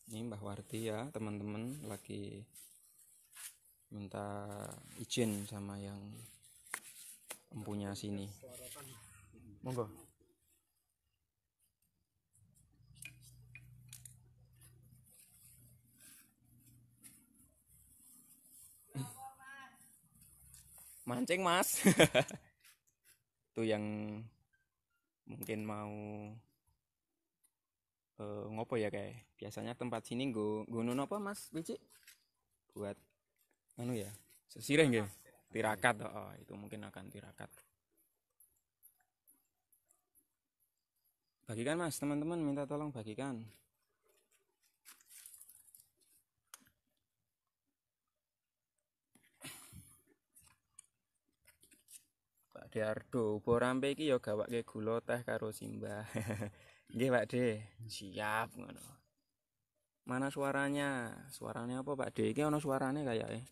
Ini Mbah Warti ya teman-teman, lagi minta izin sama yang empunya sini. Monggo. Mancing mas. Itu yang mungkin mau ngopo ya kayak biasanya tempat sini gunung apa mas Bici buat anu ya sesireng ya tirakat. Oh, itu mungkin akan tirakat. Bagikan mas, teman-teman minta tolong bagikan. Pak Diardo borampe iki ya gawake gula teh karo simbah. Nggih Pak De, siap ngono. Mana suaranya? Suaranya apa Pak De? Iki ana suarane kayake.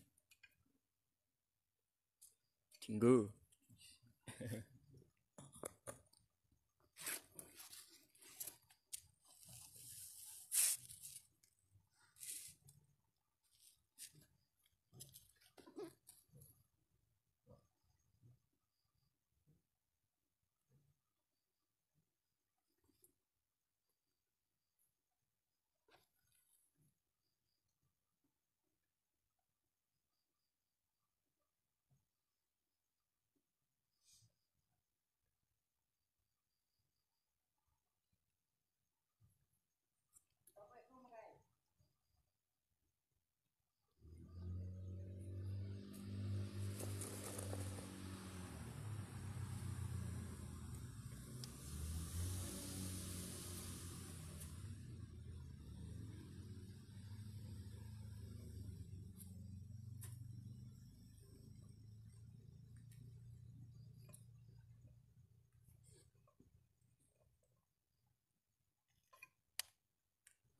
Dinggo.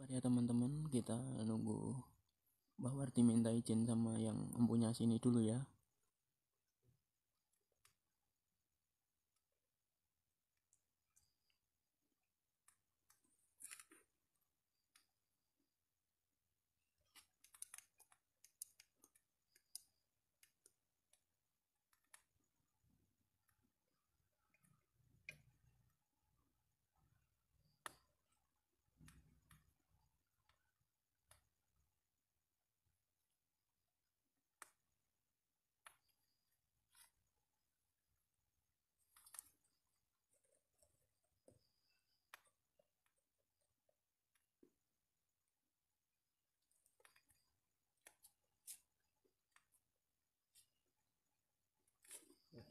Ya teman-teman, kita nunggu Mbah Warti minta izin sama yang empunya sini dulu ya.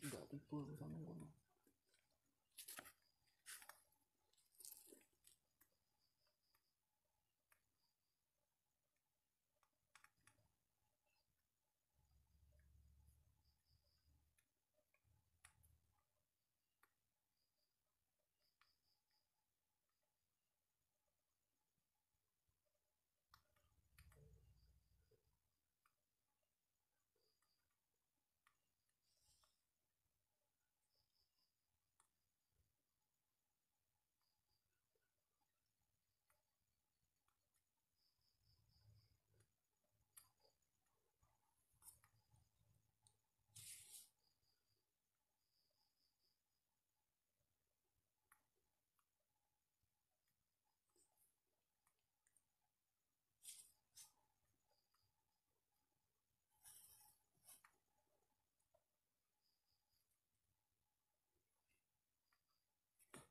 Enggak tipu sama ngono.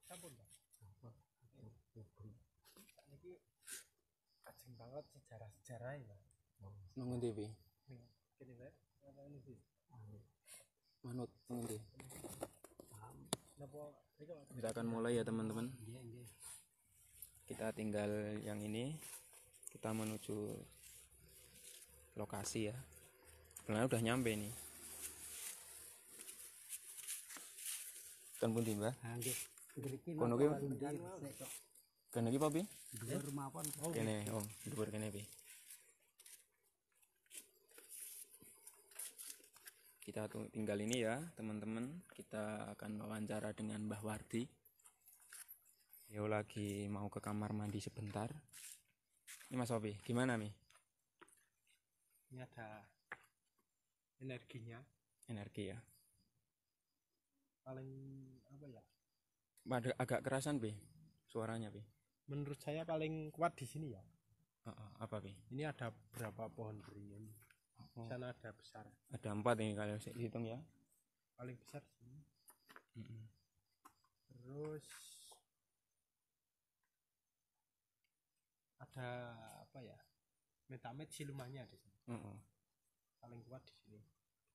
Sampun, Pak. Niki ajeng banget sejarah-sejarah ya. Nang ngendi pi? Kene wae. Ngono iki. Manut nang ngendi? Napa mriko? Kita akan mulai ya teman-teman. Nggih. Kita tinggal yang ini. Kita menuju lokasi ya. Sebenarnya udah nyampe nih. Kan pundi, Mbah? Nggih. Mriki Kono ki kok. kene iki apa pi? Dhuwur mawon. Kene, oh, dhuwur kene pi. Kita tinggal ini ya, teman-teman. Kita akan wawancara dengan Mbah Wardi. Yo lagi mau ke kamar mandi sebentar. Ini Mas Opi, gimana Mi? Ini ada energinya Energi ya. paling apa ya? Agak kerasan Pi, suaranya Pi. Menurut saya paling kuat di sini ya. Apa Pi? Ini ada berapa pohon beringin. Di sana ada besar. Ada 4 ini kalau dihitung ya. Paling besar sini. Terus ada apa ya? Metamet silumannya di sini. Paling kuat di sini.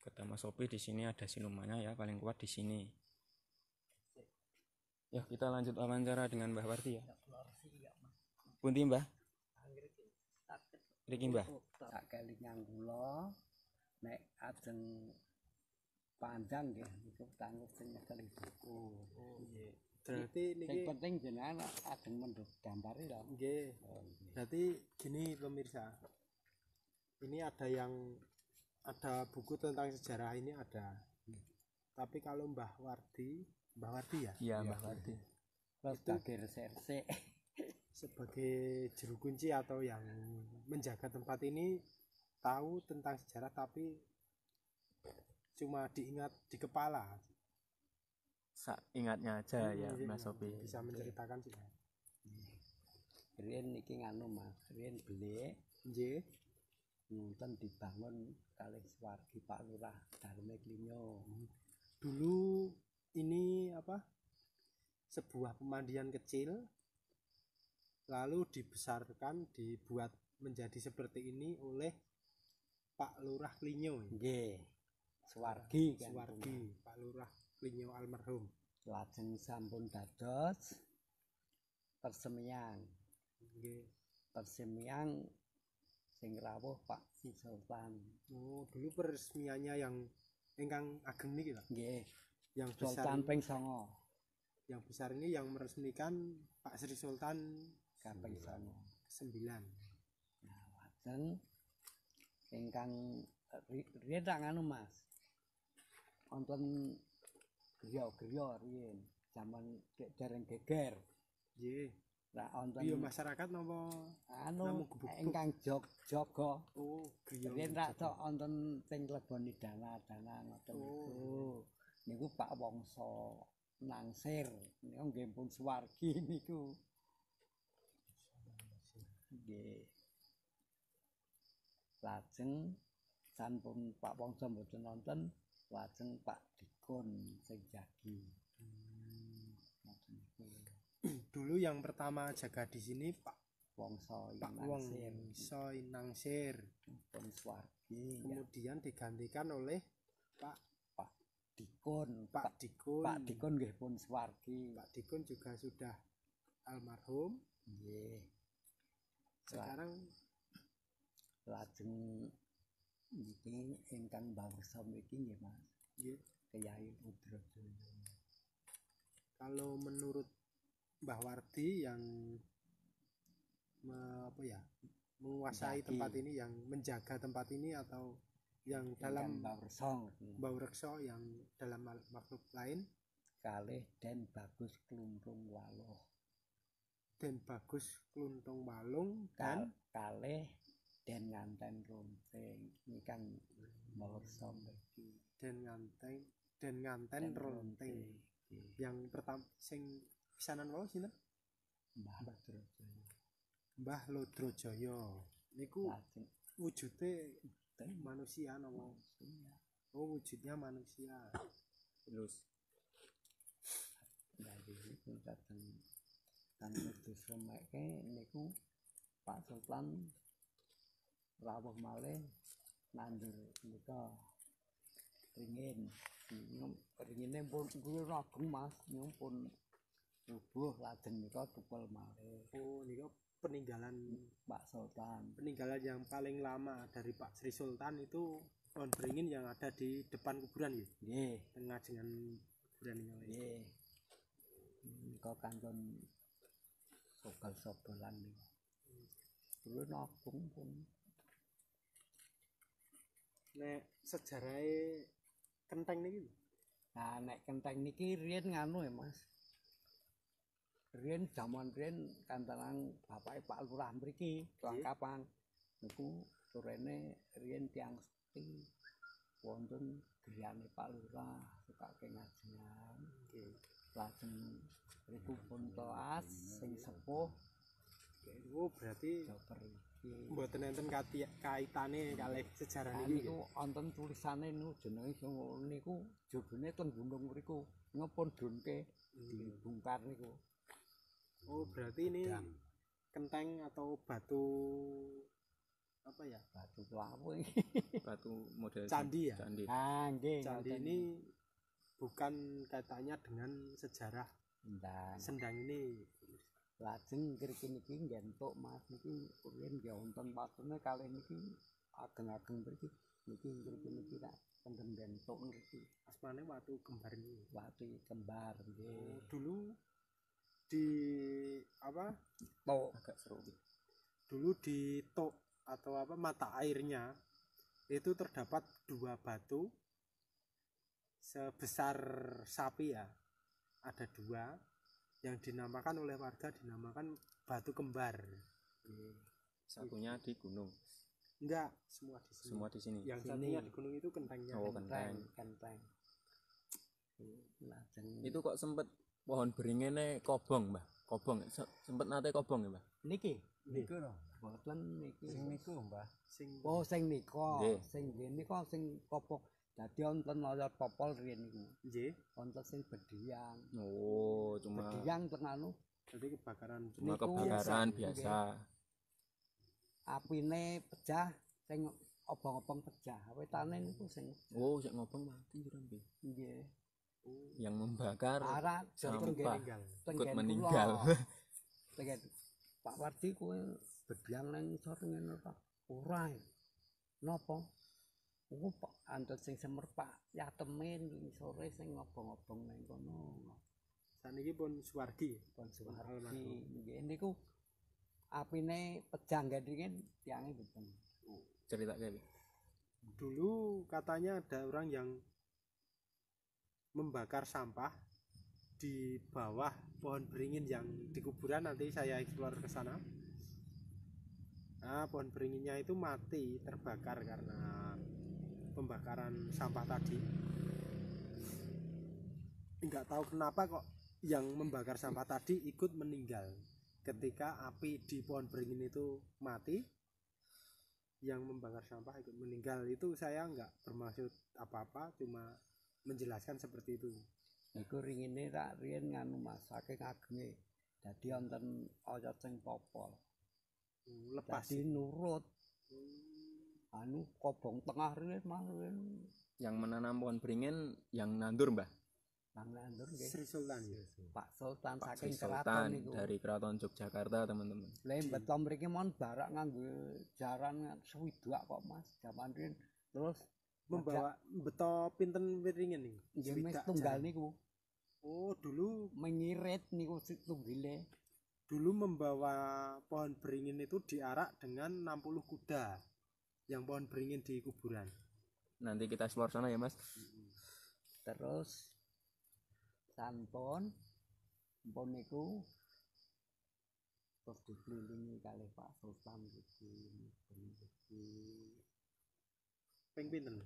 Kata Mas Opi di sini ada silumannya ya, paling kuat di sini. Ya, kita lanjut wawancara dengan Mbah Wardi ya. Pundi Mbah? Mriki Mbah. Tak kelingan kula nek ajeng panjang nggih niku tangguh sing nyekel buku. Oh iya. Berarti Sing niki penting jenengan ajeng mendhet gambare lho. nggih. Berarti gini pemirsa. Ini ada buku tentang sejarah ini ada. Tapi kalau Mbah Wardi ya? Iya, Mbah Wardi. Terus kage resik-resik. Sebagai juru kunci atau yang menjaga tempat ini tahu tentang sejarah tapi cuma diingat di kepala. Ingatnya aja ya Mas Iya, Opi. bisa menceritakan sih. Riyen niki nganu Mas, riyen belik Nggih. nonton dibangun kalih Swargi Pak Lurah Darme Klinyo. Dulu ini apa? Sebuah pemandian kecil lalu dibesarkan, dibuat menjadi seperti ini oleh Pak Lurah Klinyo. Nggih. Swargi kan. Swargi, Pak Lurah Klinyo almarhum. Lajeng sampun dados persemian. Nggih. Persemian sing rawuh Pak Si Sultan. Oh, dulu peresmiannya yang ingkang ageng niki Pak. Nggih. Yang besar Sultan ini, ping 9. yang besar ini yang meresmikan Pak Sri Sultan Kaping 9. ke-9. Nah, lajeng ingkang riyen tak nganu Mas. Wonten griya-griya riyen zaman dereng geger. Nggih. Lah wonten Iya masyarakat napa anu namung gubuk-gubuk? ingkang jaga. Oh, griya. Riyen tak tok wonten sing leboni dana-dana ngoten niku. Niku Pak Wongso Nangsir. Niku nggih pun Swargi niku. Nggih. Lajeng sampun Pak Wongso mboten nonton, lajeng Pak Dikun sing jagi. Ngoten niku. Dulu yang pertama jaga di sini Pak Wongso Nangsir. Nangsir Nangsir. pun Swargi. Kemudian digantikan oleh Pak Dikun. Pak Dikun. Pak Dikun nggih pun Swargi. Pak Dikun juga sudah almarhum. Nggih. Sekarang Lajeng niki ingkang bangsa mriki nggih Mas. nggih, Kyai Rudrajaya. kalau menurut Mbah Wardi yang menguasai Menjagi. tempat ini, yang menjaga tempat ini atau yang dalam Mbah Rekso yang dalam makhluk lain, kalih Den Bagus Kluntung Waluh. Den Bagus Kluntung Walung dan Kalih Den Nganten Runting ingkang maweksa mriki. Den Nganten Runting. Yang pertama sing pisanan wau sinten? Mbah Rudrajaya. Mbah Lodrojoyo. Niku Lajeng wujude manusia napa? Oh, wujudnya manusia. Terus niku dateng kan terus remekke niku Pak Sultan rawuh malih nandur nika ringin. Ringine pun kuwi rageng Mas, pun rubuh lajeng nika tupel malih. Oh, niku peninggalan Pak Sultan. peninggalan yang paling lama dari Pak Sri Sultan itu pohon beringin yang ada di depan kuburan ya. Nggih, Tengah dengan kuburan ini. nggih. Nika kantun sogel-sogelan niku. Kuwi nabung pun. Nek sejarahnya kenteng niki. Nah, nek kenteng niki riyen nganu ya, Mas. Riyen jaman riyen kantenan bapake Pak Lurah mriki, Langkapang. Niku turene riyen tiyang sekti wonten griyane Pak Lurah sukake ngajian. Nggih. Lajeng riku pun kelas sing sepuh Oh, berarti joper iki. mboten enten kaitane kalih sejarah Nah, niki. niku wonten tulisane niku jenenge sing niku jogone teng gunung mriku ngepun dunke dibongkar niku. Oh, berarti ini kenteng atau batu apa ya? Batu pelawu. Batu model Candi ya? Candi. Ah, nggih. Candi ini bukan kaitannya dengan sejarah ndang. sendang ini. Lajeng ngriki niki ngentuk Mas niki riyen nggih wonten patune kalih niki ageng-ageng mriki. Niki ngriki tak pendem ngentuk ngriki. Asmane watu kembar ini. Watu kembar nggih. Oh, dulu di apa? Tok Agak seru. Dulu di tok atau apa mata airnya itu terdapat dua batu sebesar sapi ya. Ada dua yang dinamakan oleh warga dinamakan batu kembar. Satunya di gunung. Enggak, semua di sini. Semua di sini. Yang Sini. satunya di gunung itu kentengnya. Oh, kenteng. kenteng. Lajeng Itu kok sempet pohon beringine kobong, Mbah. Kobong. Sempet nate kobong ya, Mbah? niki Niku lho. Mboten niki. Sing niku, Mbah. sing Oh, sing nika. Nggih. Sing ngene kok sing kobong. Dadi wonten oyot popol riyen niku. nggih, Wonten sing bedhiang. Oh, cuma Bedhiang teng anu jadi kebakaran. cuma niku kebakaran biasa. biasa. apine pecah sing obong-obong pecah. Wetane niku sing Oh, sik ngobong mati jurang piye? nggih. Yang membakar Arah sampah. meninggal. Ikut meninggal. Tengen Pak Wardi kowe bedhiang nang sore ngene ta. Ora. Napa? Oh, Pak antut sing semerpak yatemen sore sing ngobong-ngobong nang kono. Saniki pun Suwardi. Pun Suwardi nggih niku apine pecah gendingen tiange mboten. Cerita kayak Dulu katanya ada orang yang membakar sampah di bawah pohon beringin yang di kuburan, nanti saya explore ke sana. Nah, pohon beringinnya itu mati terbakar karena pembakaran sampah tadi. Enggak tahu kenapa kok yang membakar sampah tadi ikut meninggal. Ketika api di pohon beringin itu mati, yang membakar sampah ikut meninggal. Itu saya enggak bermaksud apa-apa, cuma menjelaskan seperti itu. Niku ringine tak riyen nganu Mas saking agenge. Dadi wonten oyot sing popol. Lepas Dadi nurut anu kobong tengah riyen Mas riyen yang menanam pohon beringin yang nandur, Mbah. nang nandur nggih. Sri Sultan ya. Pak Sultan Pak saking Sri keraton Sultan niku. dari Keraton Yogyakarta, teman-teman. Lah beto mriki mon barak nganggo jaran swidak kok Mas. Jaman riyen terus Membawa beto pinten wiringin nih. nggih mes Swidak tunggal jalan. niku Oh, dulu mengirit niku tunggile. membawa pohon beringin itu diarak dengan 60 kuda yang pohon beringin di kuburan. Nanti kita explore sana ya, Mas. Terus sampun niku terus dikelilingi kalih Pak Sultan iki Ping pinten?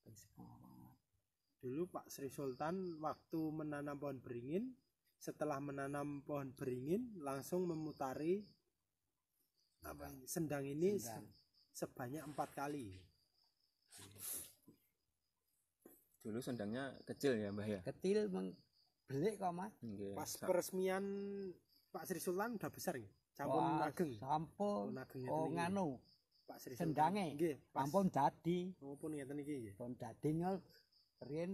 ping sekawan. Dulu Pak Sri Sultan waktu menanam pohon beringin, setelah menanam pohon beringin langsung memutari apa ini, sendang ini Sendang. sebanyak 4 kali. Dulu sendangnya kecil ya, Mbah ya. Kecil belik kok Mas. Nggih. Pas peresmian Pak Sri Sultan udah besar nggih. Sampun Wah, ageng. Sampun. Ageng Oh ngeten iki. nganu, Pak Sri Sultan. sendange. Nggih, pas. Ampun dadi. Oh, pun ngeten iki nggih. Pun dadi nyol riyen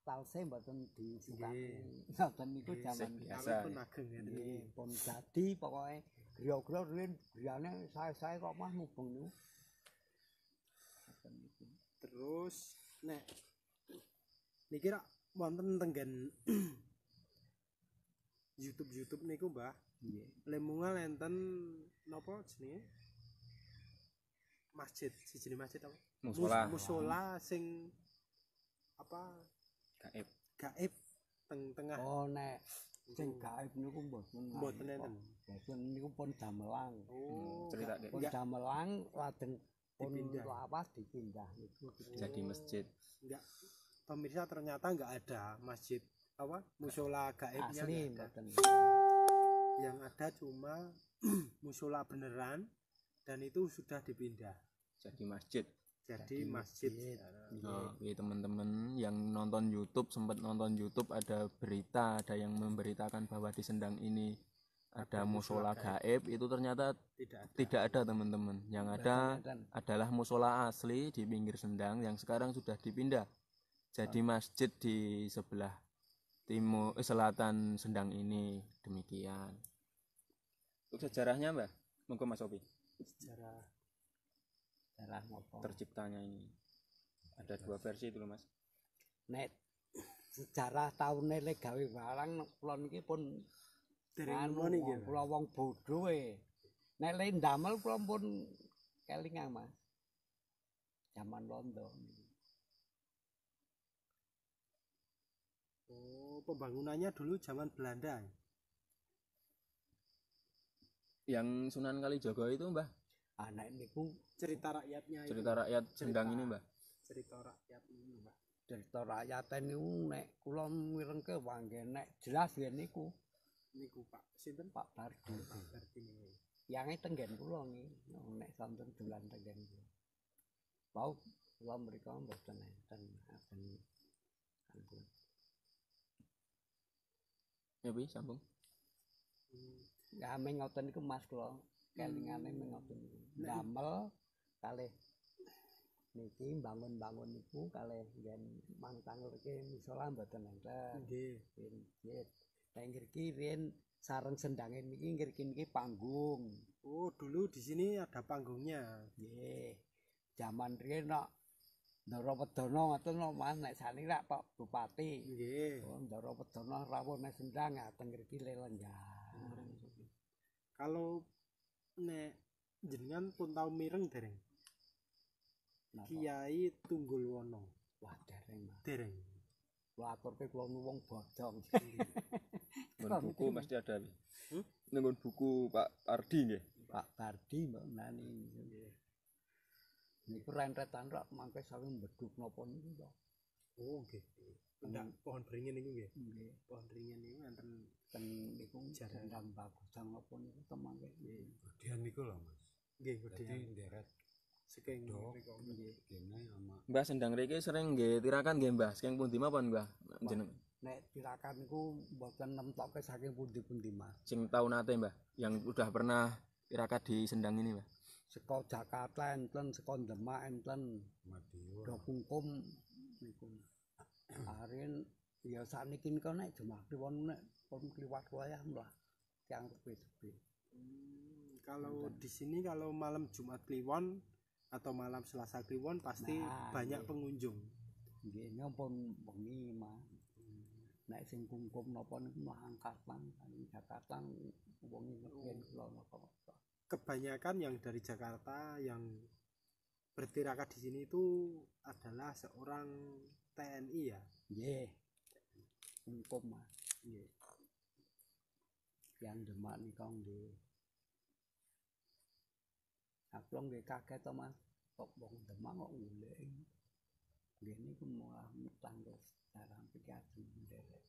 talse mboten disukani. Nggih. Ngoten niku Nggih, jaman biasa. Pun ageng ngeten iki. nggih pun dadi pokoke griya-griya riyen griyane sae-sae kok Mas mubeng niku. Ngoten niku. Terus nek niki rak wonten tenggen YouTube niku Mbah. Nggih. Lemungal enten napa jenenge? Masjid, siji masjid apa? Musola. Musola sing apa Gaib. gaib tengah Oh nek sing gaib niku mboten. mboten enten. Mboten niku pun damelan. Oh, Cerita nggak- Pun nggak damelan lajeng pun Dipindah. lawas dipindah niku. Jadi masjid. nggak pemirsa ternyata nggak ada masjid apa musola gaibnya Asli nggak ada. mboten. Yang ada cuma musola beneran dan itu sudah dipindah Jadi masjid. jadi masjid. Oh, iya teman-teman yang nonton YouTube, sempat nonton YouTube, ada berita, ada yang memberitakan bahwa di Sendang ini ada musola gaib. Itu ternyata Tidak ada. tidak ada teman-teman. Yang ada Mboten. adalah musola asli di pinggir Sendang yang sekarang sudah dipindah jadi masjid di sebelah selatan Sendang ini. Demikian. Untuk sejarahnya Mbak, monggo Mas Opi. Sejarah Darah napa? Terciptanya ini ada dua versi itu loh Mas. Nek sejarah taune le gawe barang kula niki pun dereng anu, ngono iki. kula wong bodho e. Nek le ndamel kula pun kelingan Mas. Zaman londo. Oh, pembangunannya dulu zaman Belanda. Yang Sunan Kalijaga itu Mbah, Anak niku Cerita rakyatnya itu. cerita rakyat Sendang ini Mbah. Cerita rakyat ini, Mbak. cerita rakyat niku nek kula mirengke wangge nek jelas yen niku Niku Pak sinten? Pak Bardi. Berarti niku. Yange tenggen kula niki nek sonten dolan tenggen kula. Wau kula mriko mboten enten aten ampun. Ya Bi, sambung. Ya meng ngoten niku Mas kula kelingane meng ngoten niku. Damel kalih niki bangun-bangun niku kalih yen mangtang riki musala mboten enten. Nggih. Nggih. Nek ngriki riyen sareng sendange niki ngriki niki panggung. Oh, dulu di sini ada panggungnya. Nggih. Jaman riyen nek Ndara Wedana ngoten lho Mas nek sakniki rak Pak Bupati. Nggih. Oh Ndara Wedana rawuh nek sendang teng ngriki lelenggan. Kalau nek jenengan pun tahu mireng dereng Napa? Kiai Tunggulwono. Wah dereng Mas. Dereng. Kula aturke kula nu wong bodong. Ngon buku pasti ada Bi. Hmm? Ngon buku Pak Ardi nggih. Pak Bardi mbok nani. Niku rentetan rak mangke saking beduk napa niku to. Oh, nggih. Enggak pohon beringin niku nggih. Nggih. Pohon beringin niku enten Ten niku jarang bagusan napa niku temangke. Nggih. Gedean niku lho Mas. nggih Dadi gedean. nderet Saking Dok. mriko. Nggih. kene ama Mbah Sendang riki sering nggih tirakan nggih Mbah. Saking pundi mawon Mbah jeneng Nek tirakan niku mboten nemtoke saking pundi-pundi Mas. sing tau nate Mbah yang udah pernah tirakat di Sendang ini Mbah. Saka Jakarta enten, saka Demak enten, Madiun. do kungkum niku. Arin ya sakniki niku nek Demak kliwon nek pun kliwat wayah lah. Yang sepi-sepi. Kalau di sini kalau malam Jumat Kliwon atau malam Selasa Kliwon pasti Nah, banyak iya. pengunjung. Nggih nyompun bengi Mas. Nek sing kungkum napa niku mah angkatan saking Jakarta wengi ngen kula napa. Kebanyakan yang dari Jakarta yang bertirakat di sini itu adalah seorang TNI ya. Nggih. Kungkum Mas. Nggih. Yang Demak nika nggih. Aku nggih kaget to Mas. Kok wong Demak kok golek. Nggih niku malah tanggo jarang pikir nderek.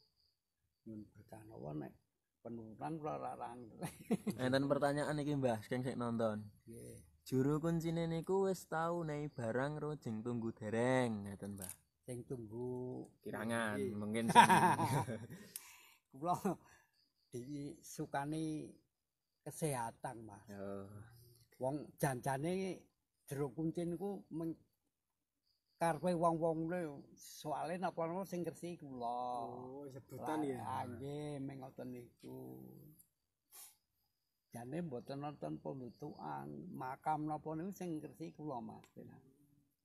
Nyun berkah nawa nek penurunan kula larang. Enten pertanyaan iki Mbah sing sik nonton. Nggih. Juru kuncine niku wis tau nei barang rojeng tunggu dereng ngeten Mbah. Sing tunggu Kirangan Iya. mungkin sing kula disukani kesehatan, Mas. Oh. Wong janjane jeruk kuncin niku karepe wong-wong soalé napa-napa sing ngerti kula. Oh, sebutan ya. Ah, nggih, meng ngoten niku. Jane mboten nonton pembentukan makam napa niku sing ngerti kula, Mas.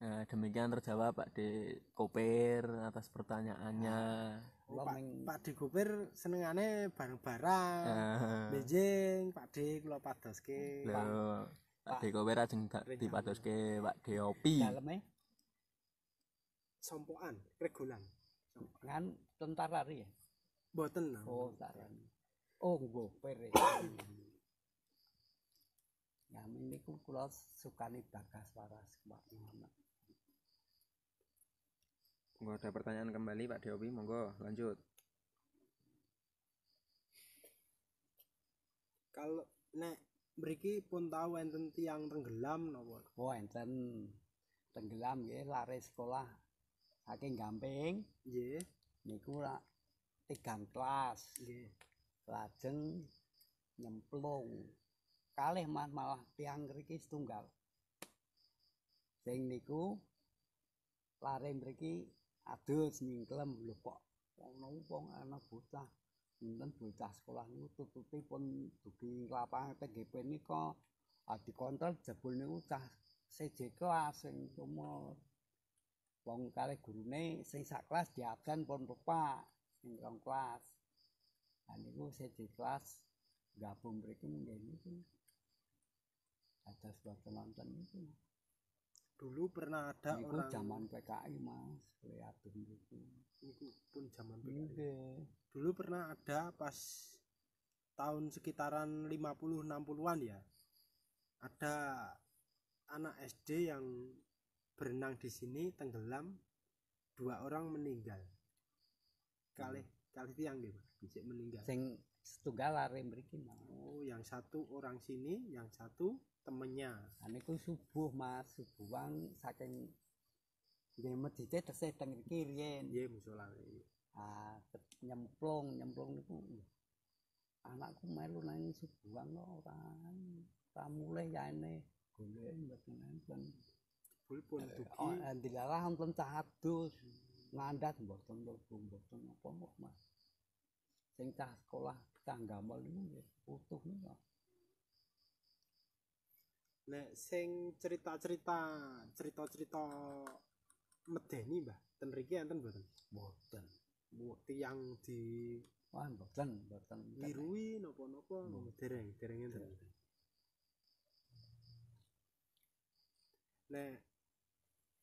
Nah, demikian terjawab Pak De Kopir atas pertanyaannya. Oh, Pak De Kopir senengane bareng-bareng. Benjing Pak De kula padoske. Lho, Pak De Kopir ajeng dipadoske Pak De Opi. Daleme Sompokan, regolan. kan tentara ri. Mboten. Oh, sarane. Oh, Kopir. Ya niku kula sukani Bagas Waras Pak Muhammad. Monggo ada pertanyaan kembali Pak Deopi, monggo lanjut. Kalau nek mriki pun tahu enten tiyang tenggelam napa? Oh, enten tenggelam nggih lare sekolah saking Gamping. Nggih. Niku ra 3 kelas. Nggih. Lajeng nyemplung. Kalih malah tiyang mriki setunggal. Sing niku lare mriki adus nyingklem lho kok ono wong ana bocah enten bocah sekolah niku tutupipun dugi lapangan TGP nika dikontrol jebul niku cah seje kelas sing umur wong kalih gurune sing sak kelas diabsen pun rupa sing rong kelas. Lah niku seje kelas gabung mriki nggih niku. Atas boten nonton niku. Dulu pernah ada niku orang zaman PKI Mas, kelihatan gitu. Niku pun zaman PKI. Nggih. Dulu pernah ada pas tahun sekitaran 50-60-an ya. Ada anak SD yang berenang di sini tenggelam, 2 orang meninggal. Kalih tiyang nggih, Pak, bisa meninggal. Sing setunggal lare mriki Mas. Oh, yang satu orang sini, yang satu temennya. Niku subuh Mas, subuhan saking nggih masjid tesih teng mriki riyen. Nggih, musala. Ah, nyemplung niku. Anakku melu nang subuhan kok ora mulih yaene golek mboten enten. Pun dugi. Oh, dilalah wonten cah adus. Ngandhat mboten mboten apa-apa Mas. Sing cah sekolah cah gamel niku nggih utuh niku. Nek sing cerita-cerita medeni Mbah, ten mriki enten mboten? Mboten. Tiyang di Wah, mboten. wirui napa-napa dereng enten. Nek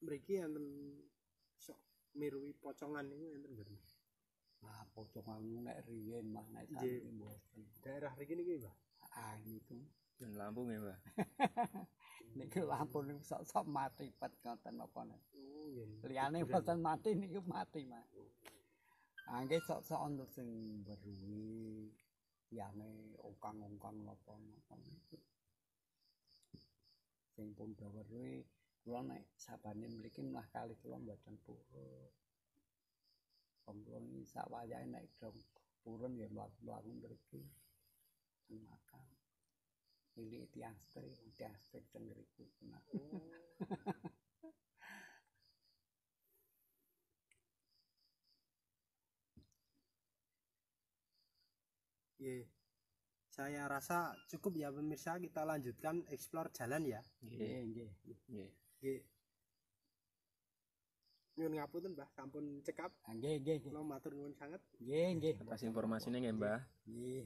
mriki enten sok mirui pocongan niku enten mboten? Nah, pocongan nek riyen Mas nek sakniki mboten. Daerah mriki niki Mbah. Ah, niku. Dan Lampung ya, Mbak. Niku Lampung niku sok-sok mati pet ngoten napa nek. Oh, nggih. Liyane mboten mati niku mati, Mas. Ah, nggih sok-sok untuk sing berui yane ongkang-ongkang napa-napa niku. Sing pun berui kula nek sabane mriki malah kalih kula mboten purun. Kula iki sak wayahe nek dong purun ya mlaku-mlaku mriki. Teng makam. Ini tiang strik teng mriku. Nggih. Saya rasa cukup ya pemirsa, kita lanjutkan explore jalan ya. Nggih. Nggih. Nyuwun ngapunten Mbah, sampun cekap. Nggih. Kula matur nuwun sanget. Nggih. Atas informasinya nggih, Mbah. Nggih.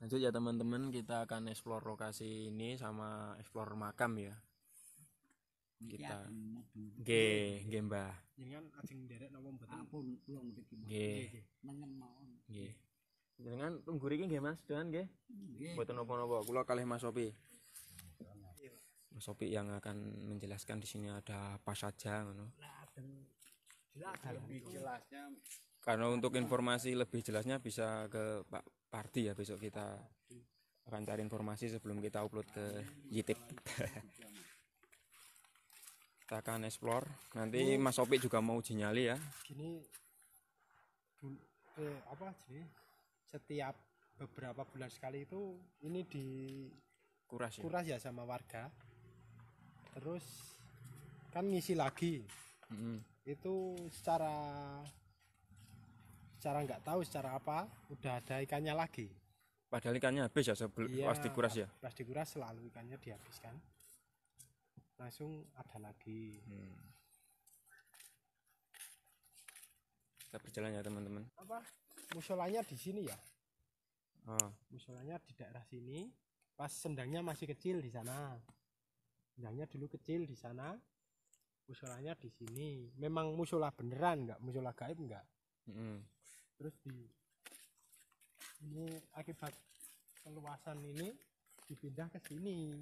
Lanjut ya teman-teman, kita akan explore lokasi ini sama explore makam ya. Kita nggih Mbah. Jenengan ajeng nderek napa mboten? Ampun kula mriki. Nggih. Nengen mawon. Nggih. Jenengan tunggu iki nggih Mas, dengan nggih. Nggih. Mboten napa-napa, kula kalih Mas Sopi. Mas Sopi yang akan menjelaskan di sini ada apa saja ngono. Jelas lebih jelasnya. Karena untuk informasi lebih jelasnya bisa ke Pak Pardi ya, besok kita akan cari informasi sebelum kita upload ke YouTube. Kita akan explore. Nanti Mas Sopi juga mau uji nyali ya. Gini apa jenenge? setiap beberapa bulan sekali itu ini Kuras ya. dikuras ya sama warga. Terus kan ngisi lagi. Itu secara nggak tahu secara apa udah ada ikannya lagi. Padahal ikannya habis ya pas dikuras ya. Pas dikuras selalu ikannya dihabiskan. Langsung ada lagi. Kita berjalan ya teman-teman. Apa? Musolanya di sini ya. Oh. Musolanya di daerah sini. Pas sendangnya masih kecil di sana. Sendangnya dulu kecil di sana. Musolanya di sini. Memang musola beneran, nggak musola gaib nggak. Terus ini akibat keluasan ini dipindah ke sini.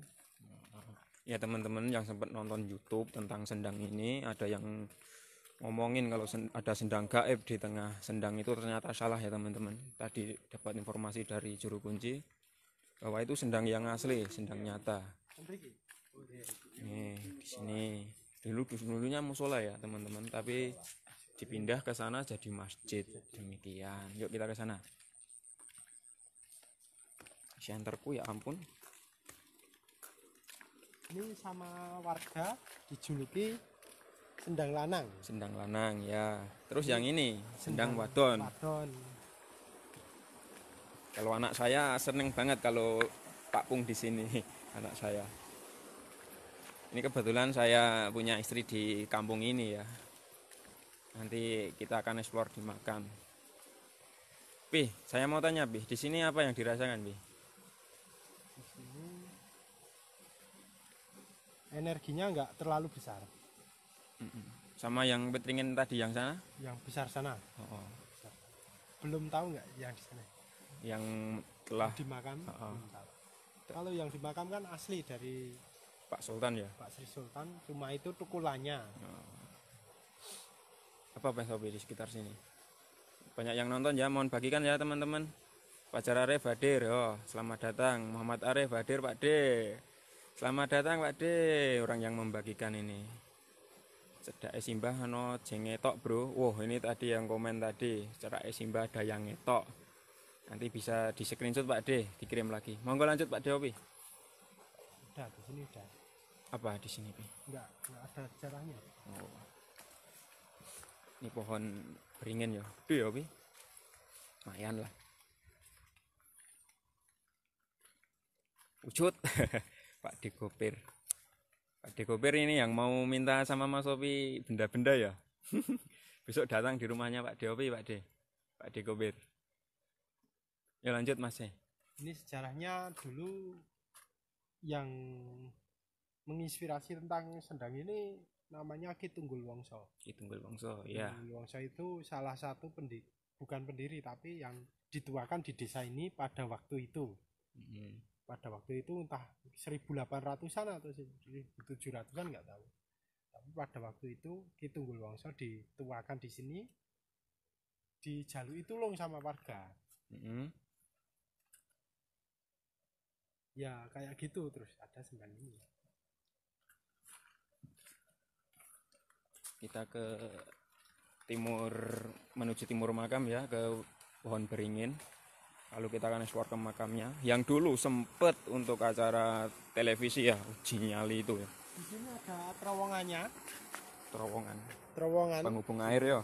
Ya teman-teman yang sempat nonton YouTube tentang sendang ini, ada yang ngomongin kalau ada sendang gaib di tengah sendang, itu ternyata salah ya teman-teman. Tadi dapat informasi dari juru kunci bahwa itu sendang yang asli, sendang nyata. Nih di sini dulunya musola ya teman-teman, tapi dipindah ke sana jadi masjid. Demikian. Yuk kita ke sana. Senterku ya ampun. Ini sama warga dijuluki sendang lanang. Sendang lanang ya. Terus yang ini sendang wadon. Kalau anak saya seneng banget kalau Pak Pung di sini, anak saya. Ini kebetulan saya punya istri di kampung ini ya. Nanti kita akan eksplor di makam. Pi, saya mau tanya Pi, di sini apa yang dirasakan Pi? Di sini energinya nggak terlalu besar. Sama yang petringin tadi yang sana? Yang besar sana. Oh. Belum tahu nggak yang di sana? Yang telah Di makam. Belum tahu. Kalau yang di makam kan asli dari Pak Sultan ya? Pak Sri Sultan, cuma itu tukulannya. Apa Pak Sobi di sekitar sini? Banyak yang nonton ya, mohon bagikan ya teman-teman. Fajar Arif hadir, oh, selamat datang Muhammad Arif hadir Pak D. Selamat datang Pak D, orang yang membagikan ini. Cedak simbah no jengetok bro. Wow, ini tadi yang komen tadi, cedak simbah ada yang ngetok. Nanti bisa di screenshot Pak D, dikirim lagi. Monggo lanjut Pak D Opi. Udah di sini udah. Apa di sini Pi? Enggak ada sejarahnya. Oh. Ini pohon beringin ya. Itu ya Pi. Lumayan lah. Wujud Pak Dekopir. Pak Dekopir ini yang mau minta sama Mas Opi benda-benda ya. Besok datang di rumahnya Pak Deopi, Pak De. Pak Dekopir. Ya lanjut Mas. Ini sejarahnya dulu yang menginspirasi tentang sendang ini namanya Ki Tunggul Wangsa. Ki Tunggul Wangsa, ya. Tunggul Wangsa itu salah satu bukan pendiri tapi yang dituakan di desa ini pada waktu itu. Pada waktu itu entah 1800-an atau 1700-an nggak tahu. Tapi pada waktu itu Ki Tunggul Wangsa dituakan di sini, dijalui tulung sama warga. Ya kayak gitu, terus ada sendang ini. Kita ke timur, menuju timur makam ya, ke pohon beringin. Lalu kita akan eksplor ke makamnya yang dulu sempet untuk acara televisi ya, uji nyali itu ya. Di sini ada terowongannya. Terowongan penghubung air ya.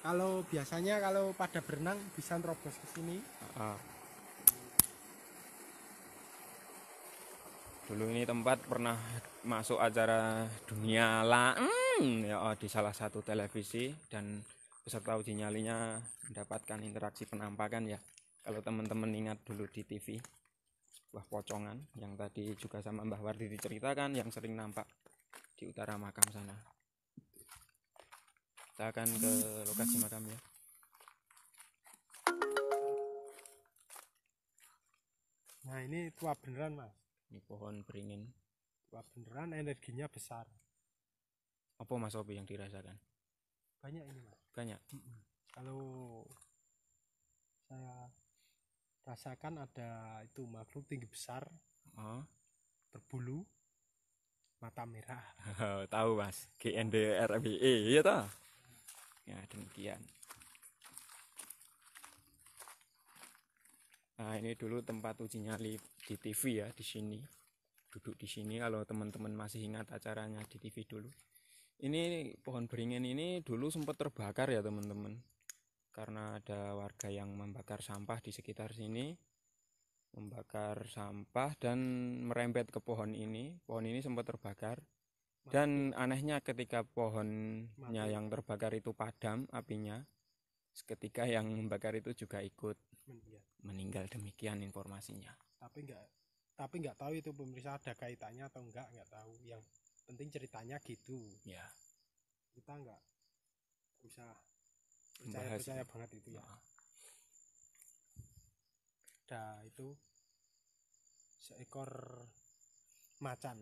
Kalau biasanya kalau pada berenang bisa nerobos ke sini. Dulu ini tempat pernah masuk acara dunia ya, di salah satu televisi, dan peserta uji nyalinya mendapatkan interaksi penampakan ya. Kalau teman-teman ingat dulu di TV, sebuah pocongan yang tadi juga sama Mbah Wardi diceritakan yang sering nampak di utara makam sana. Kita akan ke lokasi makam ya. Nah ini tua beneran Mas. Ini pohon beringin. Tua beneran, energinya besar. Apa Mas Opi yang dirasakan? Banyak ini Mas. Banyak. Kalau saya rasakan ada itu makhluk tinggi besar, berbulu, mata merah. Tahu Mas, GNDRMBE ya toh. Ya demikian. Nah, ini dulu tempat uji nyali di TV ya, di sini. Duduk di sini kalau teman-teman masih ingat acaranya di TV dulu. Ini pohon beringin ini dulu sempat terbakar ya teman-teman. Karena ada warga yang membakar sampah di sekitar sini. Membakar sampah dan merembet ke pohon ini. Pohon ini sempat terbakar. Dan anehnya ketika pohonnya yang terbakar itu padam apinya, seketika yang membakar itu juga ikut meninggal. Demikian informasinya. Tapi nggak tahu itu pemirsa ada kaitannya atau nggak tahu. Yang penting ceritanya gitu Ya, kita nggak usah membahas percaya itu. banget itu ya. Nah, Ada itu seekor macan,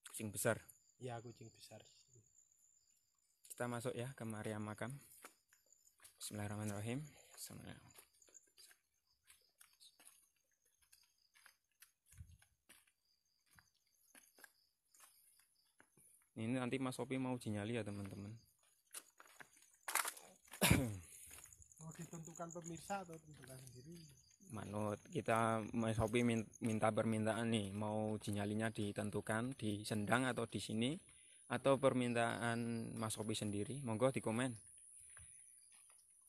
kucing besar. ya kucing besar. Kita masuk ya ke area makam. Bismillahirrahmanirrahim. Ini nanti Mas Sopi mau uji nyali ya teman-teman. Mau ditentukan pemirsa atau tentukan sendiri? Manut kita Mas Sopi minta permintaan nih, mau uji nyalinya ditentukan di Sendang atau di sini, atau permintaan Mas Sopi sendiri. Monggo di komen.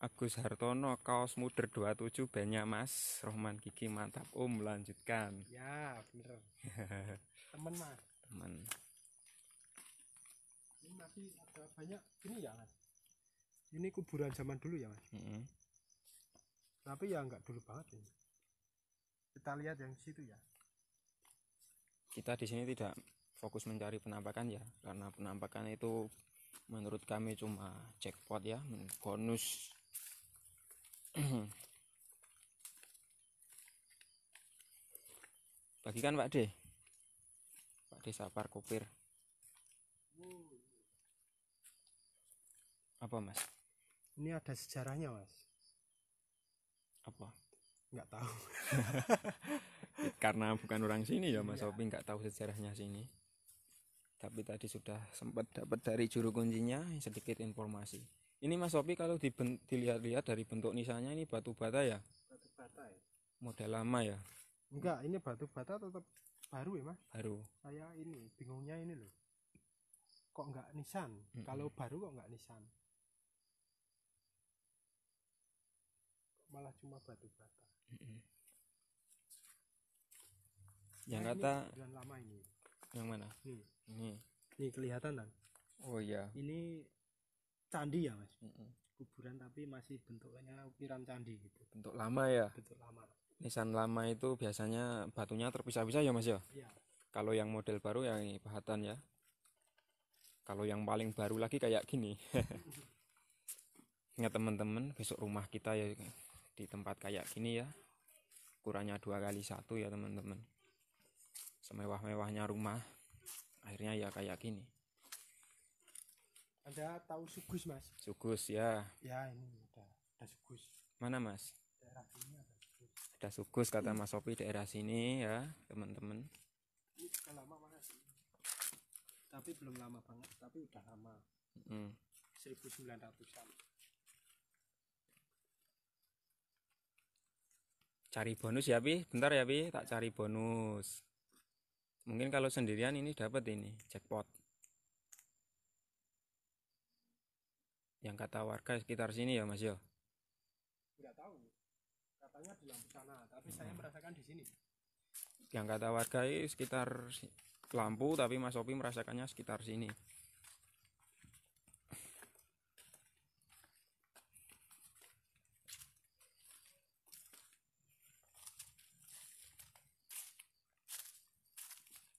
Agus Hartono kaos muder 27 banyak Mas Rohman Gigi mantap lanjutkan. Ya bener. Temen mas. Teman. Ini masih ada banyak ini ya mas. Ini kuburan zaman dulu ya mas. Tapi ya nggak dulu banget ini. Kita lihat yang situ ya. Kita di sini tidak fokus mencari penampakan ya, karena penampakan itu menurut kami cuma jackpot ya, bonus. Bagikan Pak D. Pak D Sapar Kopir. Apa Mas? Ini ada sejarahnya mas. Apa? Nggak tahu. Karena bukan orang sini ya Mas Iya. Sopi nggak tahu sejarahnya sini. Tapi tadi sudah sempat dapat dari juru kuncinya sedikit informasi. Ini Mas Sopi kalau dilihat-lihat dari bentuk nisannya ini batu bata ya? Batu bata ya? Model lama ya? Enggak, ini batu bata tetap baru ya mas. Baru. Saya ini bingungnya ini loh. Kok nggak nisan? Kalau baru kok nggak nisan? Malah cuma batu bata. Yang Nah, kata ini kuburan lama ini. yang mana? Nih, Ini. nih kelihatan kan? Oh iya. Ini candi ya mas. Kuburan tapi masih bentuknya ukiran candi gitu. Bentuk lama ya. Bentuk lama. Nisan lama itu biasanya batunya terpisah-pisah ya Mas ya. Iya. Kalau yang model baru ya ini pahatan ya. Kalau yang paling baru lagi kayak gini. Ingat teman-teman, besok rumah kita ya di tempat kayak gini ya. Ukurannya 2x1 ya teman-teman. Semewah-mewahnya rumah, akhirnya ya kayak gini. Anda tahu Sugus mas? Sugus ya. Ya ini ada Sugus. Mana Mas? Daerah sini ada Sugus. Ada Sugus kata Mas Sopi daerah sini ya teman-teman. Ini sudah lama mas. Tapi belum lama banget. Tapi udah lama. 1900-an. Cari bonus ya Pi, bentar ya Pi, tak cari bonus. Mungkin kalau sendirian ini dapat ini jackpot. Yang kata warga sekitar sini ya Mas yo. Nggak tahu. Katanya di lampu sana, tapi saya merasakan di sini. Yang kata warga ini sekitar lampu, tapi Mas Sopi merasakannya sekitar sini.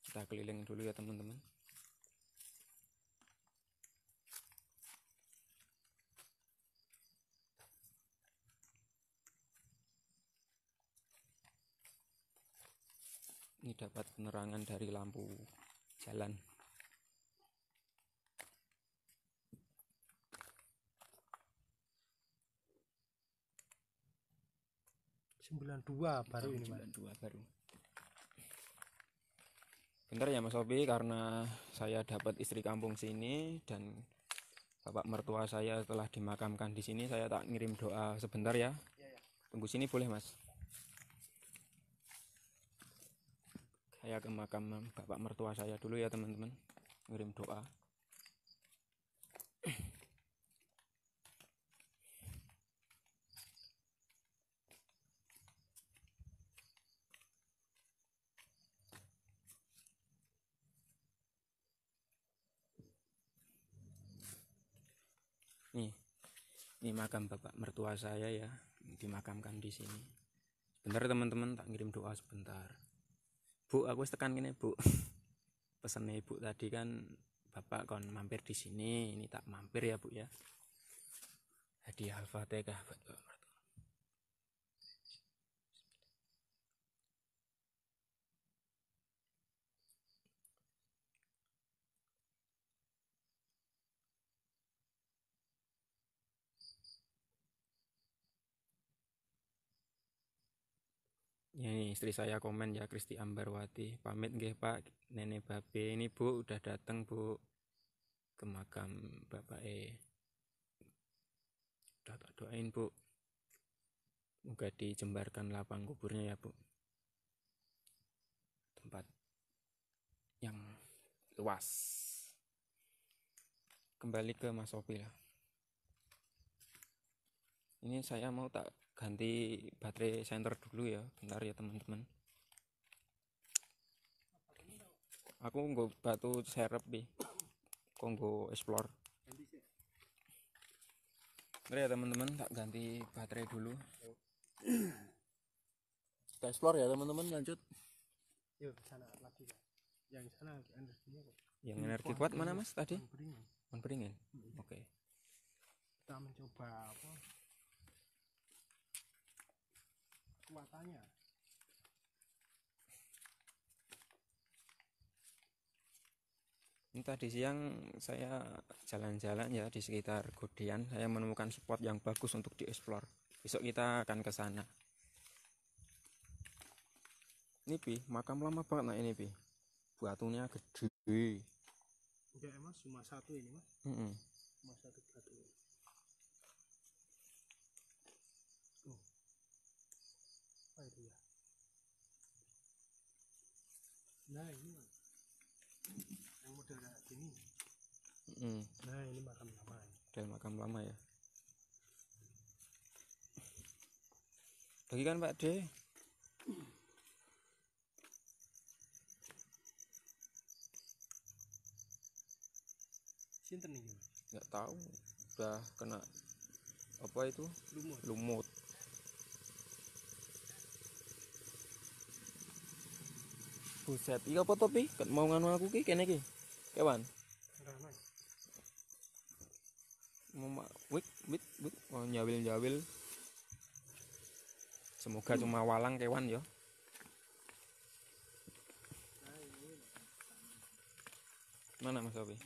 Kita keliling dulu ya teman-teman. Ini dapat penerangan dari lampu jalan. Dua baru ini mas. 92 baru. Bentar ya Mas Sopi, karena saya dapat istri kampung sini dan bapak mertua saya telah dimakamkan di sini, saya tak ngirim doa sebentar ya. Iya, ya. Tunggu sini boleh Mas? Saya ke makam bapak mertua saya dulu ya teman-teman, ngirim doa. Ini makam bapak mertua saya ya, dimakamkan di sini. Sebentar teman-teman, tak ngirim doa sebentar. Bu, aku tekan gini bu. Pesannya ibu tadi kan bapak kon mampir di sini, ini tak mampir ya bu ya. Hadiah Al-Fatihah buat bapak mertua. Ini istri saya komen ya, Kristi Ambarwati, pamit nggih Pak, nenek babe ini Bu udah datang Bu ke makam bapak udah tak doain Bu, moga dijembarkan lapang kuburnya ya Bu, tempat yang luas. Kembali ke Mas Sopi lah. Ini saya mau tak ganti baterai senter dulu ya, bentar ya teman-teman. Aku nggak batu serep nih, kok nggak explore. Bentar ya teman-teman, tak ganti baterai dulu. Kita explore ya teman-teman, lanjut. Yuk sana lagi ya. Yang sana energinya kok. Yang energi kuat mana Mas tadi? Beringin. Beringin. Oke. Kita mencoba apa? Kekuatannya. Ini tadi siang saya jalan-jalan ya di sekitar Godean, saya menemukan spot yang bagus untuk dieksplor. Besok kita akan ke sana. Ini Pi, makam lama banget nah ini Pi. Batunya gede. Enggak Mas, cuma satu ini Mas. Cuma satu batu. Oh. Apa itu ya? Nah ini Mas. Yang model kayak gini. Nah ini makam lama ya. Dari makam lama ya. Bagi kan Pak D. Sinten ini? Nggak tahu. Udah kena apa itu? Lumut. Buset, iya apa to Pi? Mau nganu aku ki kene ki. Kewan. Mau wik, mau nyawil. Semoga cuma walang kewan ya. Mana Mas Opi?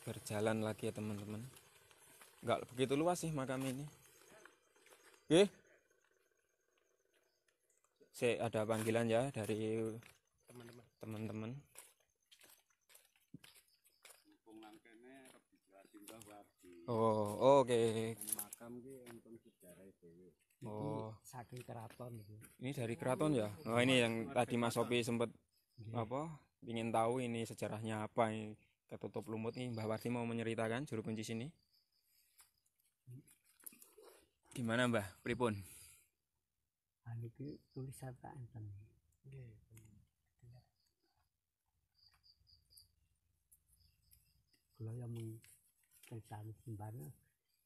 Berjalan lagi ya teman-teman. Enggak begitu luas sih makam ini. Ada panggilan ya dari teman-teman. Oh, oke. Makam ki enten sejarah dhewe. Oh, saking keraton iki. ini dari keraton ya. Oh, ini yang tadi Mas Sopi sempat apa? Ingin tahu ini sejarahnya apa ini. Ketutup lumut nih, Mbah Warti mau menceritakan juru kunci sini. Gimana Mbah? Pripun? Niki tulisan tak enten. Nggih. Kula yang ceritani simbane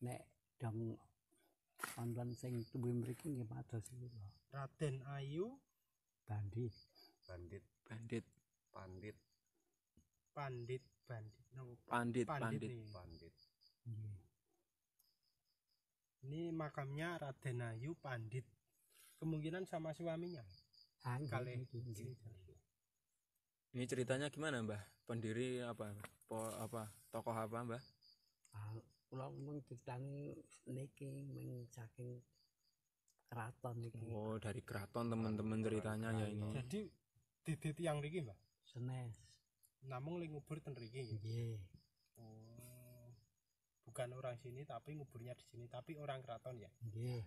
nek dong wonten sing tuwuh mriki nggih mados kula. Raden Ayu Bandit. Pandit. No, Pandit. nih. Pandit. Ini makamnya Raden Ayu Pandit. Kemungkinan sama suaminya. Kali Ini ceritanya gimana Mbah? Pendiri apa? Tokoh apa Mbah? Kula mung ditani niki mung saking keraton niki. Oh, dari keraton teman-teman ceritanya ya ini. Jadi didi tiyang mriki, Mbah. Senes. Namung ling ngubur ten mriki. Nggih. Oh. bukan orang sini tapi nguburnya di sini, tapi orang keraton ya. Nggih.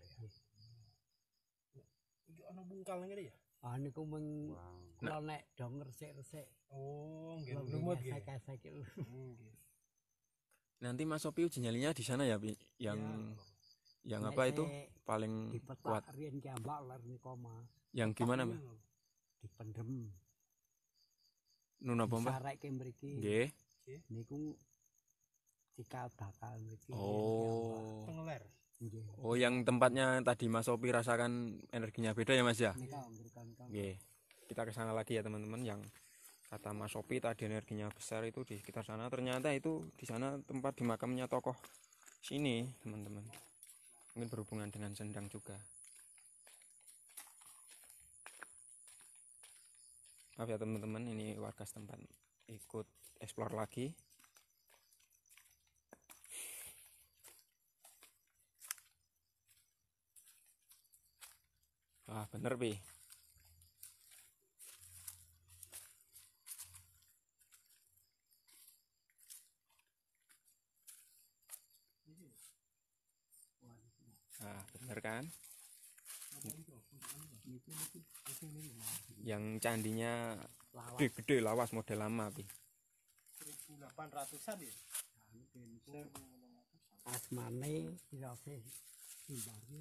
Iki ana bungkal ngene ya. Ah niku mung Wow. kula nek do ngresik-resik. Oh, nggih Kula lumut nggih. gesek-gesek iki lho. Nggih. Nanti Mas Sopi uji nyalinya di sana ya, Pi? Yang Nek apa itu sik paling kuat? dipetak riyen ki ambak ler nika Mas. Yang gimana, Mas? Dipendem. Nun apa, Mbah? Disareke mriki. Nggih. Niku cikal bakal mriki. Oh. Pengeler. Nggih. Oh, yang tempatnya tadi Mas Sopi rasakan energinya beda ya, Mas ya? Nika ngrikan-kan. Nggih. Kita ke sana lagi ya, teman-teman. Yang kata Mas Sopi tadi energinya besar itu di sekitar sana. Ternyata itu di sana tempat dimakamnya tokoh sini, teman-teman. Mungkin berhubungan dengan Sendang juga. Maaf ya teman-teman, ini warga setempat ikut explore lagi. Ah, bener, Pi. Ah, bener kan? Yang candinya Lawas. gede-gede lawas model lama, Pi. 1800-an ya. Asmane pirase simbare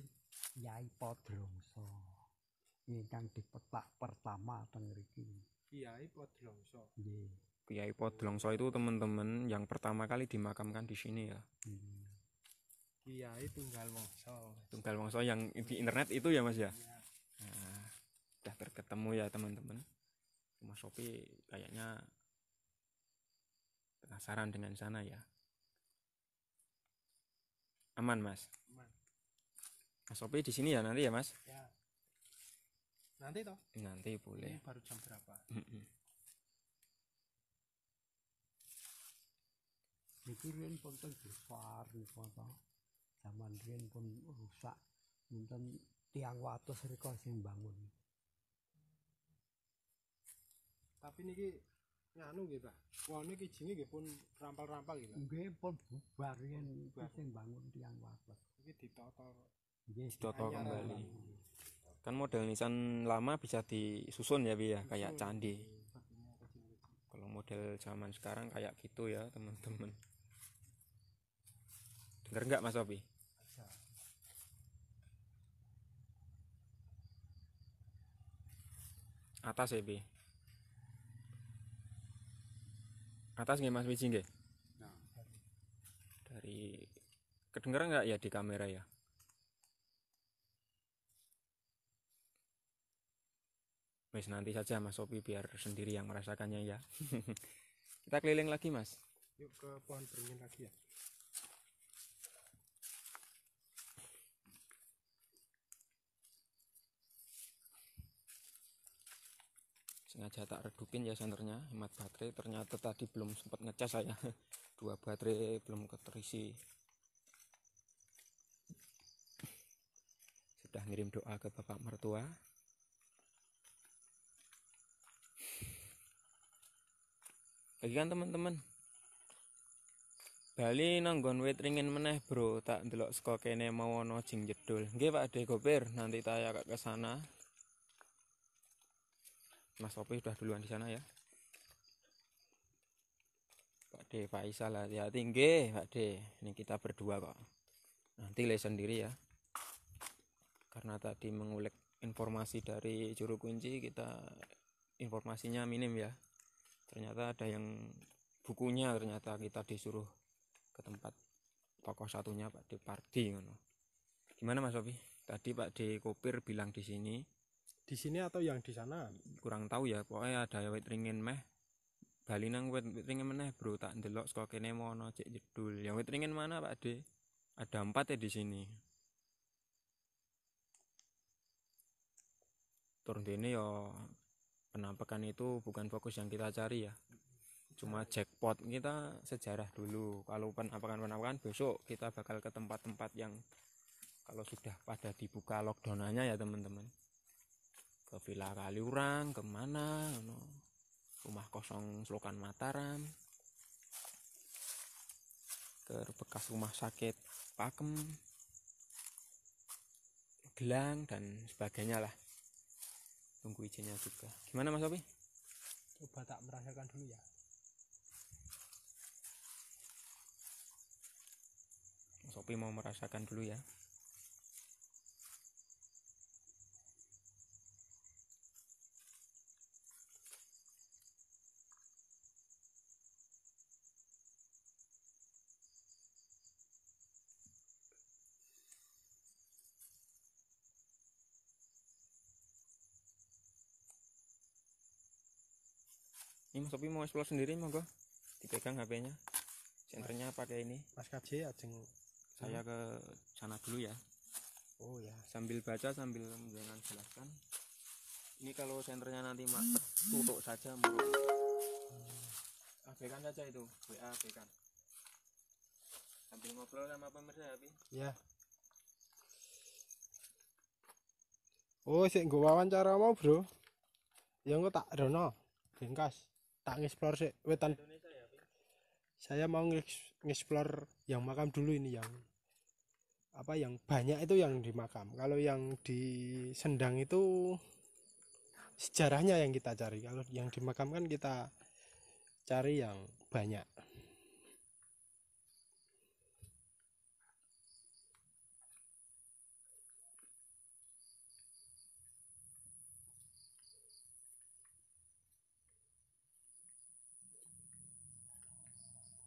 Yai Padrongso. Ingkang dipetak pertama teng mriki. Kiai Padrongso. Nggih. Kiai Podlongso itu teman-teman yang pertama kali dimakamkan di sini ya. Kiai Tunggal Wangsa. Tunggal Wangso yang di internet itu ya, Mas ya. Nah, udah terketemu ya teman-teman. Mas Sopi kayaknya penasaran dengan sana ya. Aman, Mas. Aman. Mas Sopi di sini ya nanti ya, Mas. Ya. Nanti toh. Nanti Ini boleh. baru jam berapa? Niki riyen pun teng besar niku to. Zaman riyen pun rusak. Mungkin tiang wates rika sing bangun. Tapi niki nganu nggih, Pak. Wah niki jinge nggih pun rampal-rampal gitu. Nggih pun bubar riyen iki sing bangun tiang wates. Iki ditata. Nggih Ditoto Anyar kembali. lagi. Kan model nisan lama bisa disusun ya, Bi ya, kayak candi. Kalau model zaman sekarang kayak gitu ya, teman-teman. Dengar nggak, Mas Sopi? Atas ya, Bi. Atas nggih, Mas Wiji nggih? Dari kedengeran nggak ya di kamera ya? Wes nanti saja Mas Sopi biar sendiri yang merasakannya ya. Kita keliling lagi, Mas. Yuk ke pohon beringin lagi ya. Sengaja tak redupin ya senternya, hemat baterai. Ternyata tadi belum sempat ngecas saya. 2 baterai belum keterisi. Sudah ngirim doa ke Bapak Mertua. Lagi kan teman-teman. Bali nanggon wit ringin meneh, Bro. Tak ndelok saka kene mau ana jing jedul. Nggih, Pak De Gopir, nanti saya ke sana. Mas Sopi sudah duluan di sana ya. Pak De, Faisal, hati-hati. Nggih, Pak De. Ini kita berdua kok. Nanti le sendiri ya. Karena tadi mengulik informasi dari juru kunci, kita informasinya minim ya. Ternyata ada yang bukunya, ternyata kita disuruh ke tempat tokoh satunya Pak De Pardi ngono. Gimana Mas Sofi? Tadi Pak De Kopir bilang di sini. Di sini atau yang di sana? Kurang tahu ya, pokoknya ada wit ringin meh. Bali nang wit ringin meneh, Bro. Tak ndelok saka kene mono cek jedul. Yang wit ringin mana Pak De? Ada 4 ya di sini. Turun dene ya penampakan itu bukan fokus yang kita cari ya. Cuma jackpot kita sejarah dulu. Kalau penampakan besok kita bakal ke tempat-tempat yang kalau sudah pada dibuka lockdownannya ya teman-teman. Ke Villa Kaliurang, kemana, rumah kosong Selokan Mataram, masker bekas rumah sakit Pakem, Gelang dan sebagainya lah. Tunggu izinnya juga. Gimana Mas Opi? Coba tak merasakan dulu ya. Mas Opi mau merasakan dulu ya. Ini Mas Opi mau explore sendiri monggo. Dipegang HP-nya. Senternya pakai ini. Mas KJ ajeng Saya ke sana dulu ya. oh ya. Sambil baca sambil jangan jelaskan. Ini kalau senternya nanti tutup saja muruk. Abaikan saja itu, WA abaikan. Sambil ngobrol sama pemirsa ya, Pi. Ya. Oh, sik nggo wawancara mau, Bro. Ya engko tak rono. Ringkas. Tak ngeksplor sik wetan. Indonesia ya, Pi. Saya mau ngeksplor yang makam dulu ini yang apa yang banyak itu yang di makam. Kalau yang di Sendang itu sejarahnya yang kita cari. Kalau yang di makam kan kita cari yang banyak.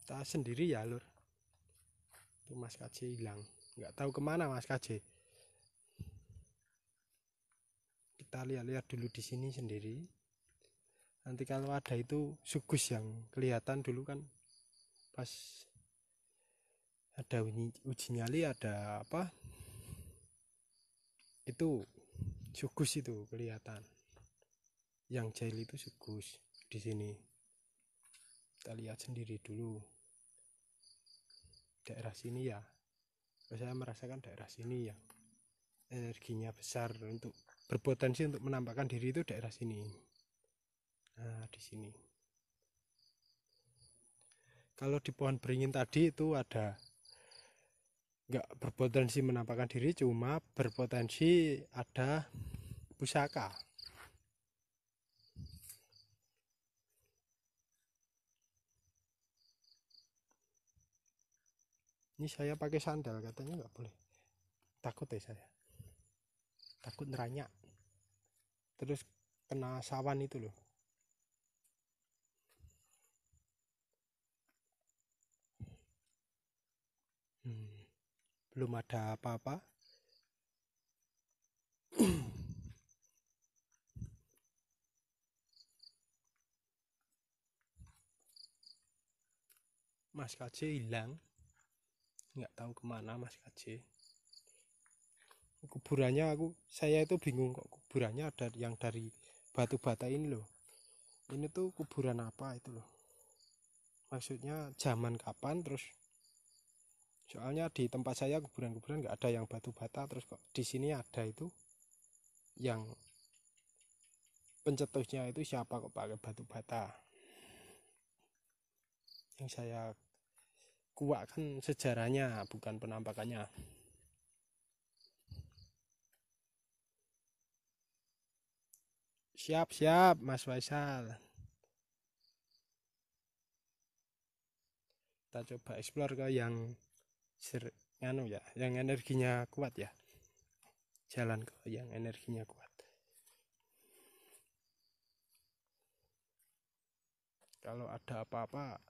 Kita sendiri ya, Lur. Tuh Mas KJ hilang. Nggak tahu kemana Mas KJ. Kita lihat-lihat dulu di sini sendiri. Nanti kalau ada itu sugus yang kelihatan dulu kan pas ada uji nyali ada apa itu sugus itu kelihatan. Yang jahil itu sugus di sini. Kita lihat sendiri dulu. Daerah sini ya. Saya merasakan daerah sini yang energinya besar untuk berpotensi untuk menampakkan diri itu daerah sini. Nah, di sini. Kalau di pohon beringin tadi itu ada nggak berpotensi menampakkan diri, cuma berpotensi ada pusaka. Ini saya pakai sandal, katanya nggak boleh. Takut ya saya. Takut neranyak. Terus kena sawan itu loh. Belum ada apa-apa. Mas KJ hilang. Nggak tahu kemana Mas KJ. Kuburannya saya itu bingung kok kuburannya ada yang dari batu bata ini loh. Ini tuh kuburan apa itu loh. Maksudnya zaman kapan, terus soalnya di tempat saya kuburan-kuburan nggak ada yang batu bata, terus kok di sini ada itu yang pencetusnya itu siapa kok pakai batu bata. Yang saya kuak kan sejarahnya bukan penampakannya. Siap Mas Faisal. Kita coba explore ke yang yang energinya kuat ya. Jalan ke yang energinya kuat. Kalau ada apa-apa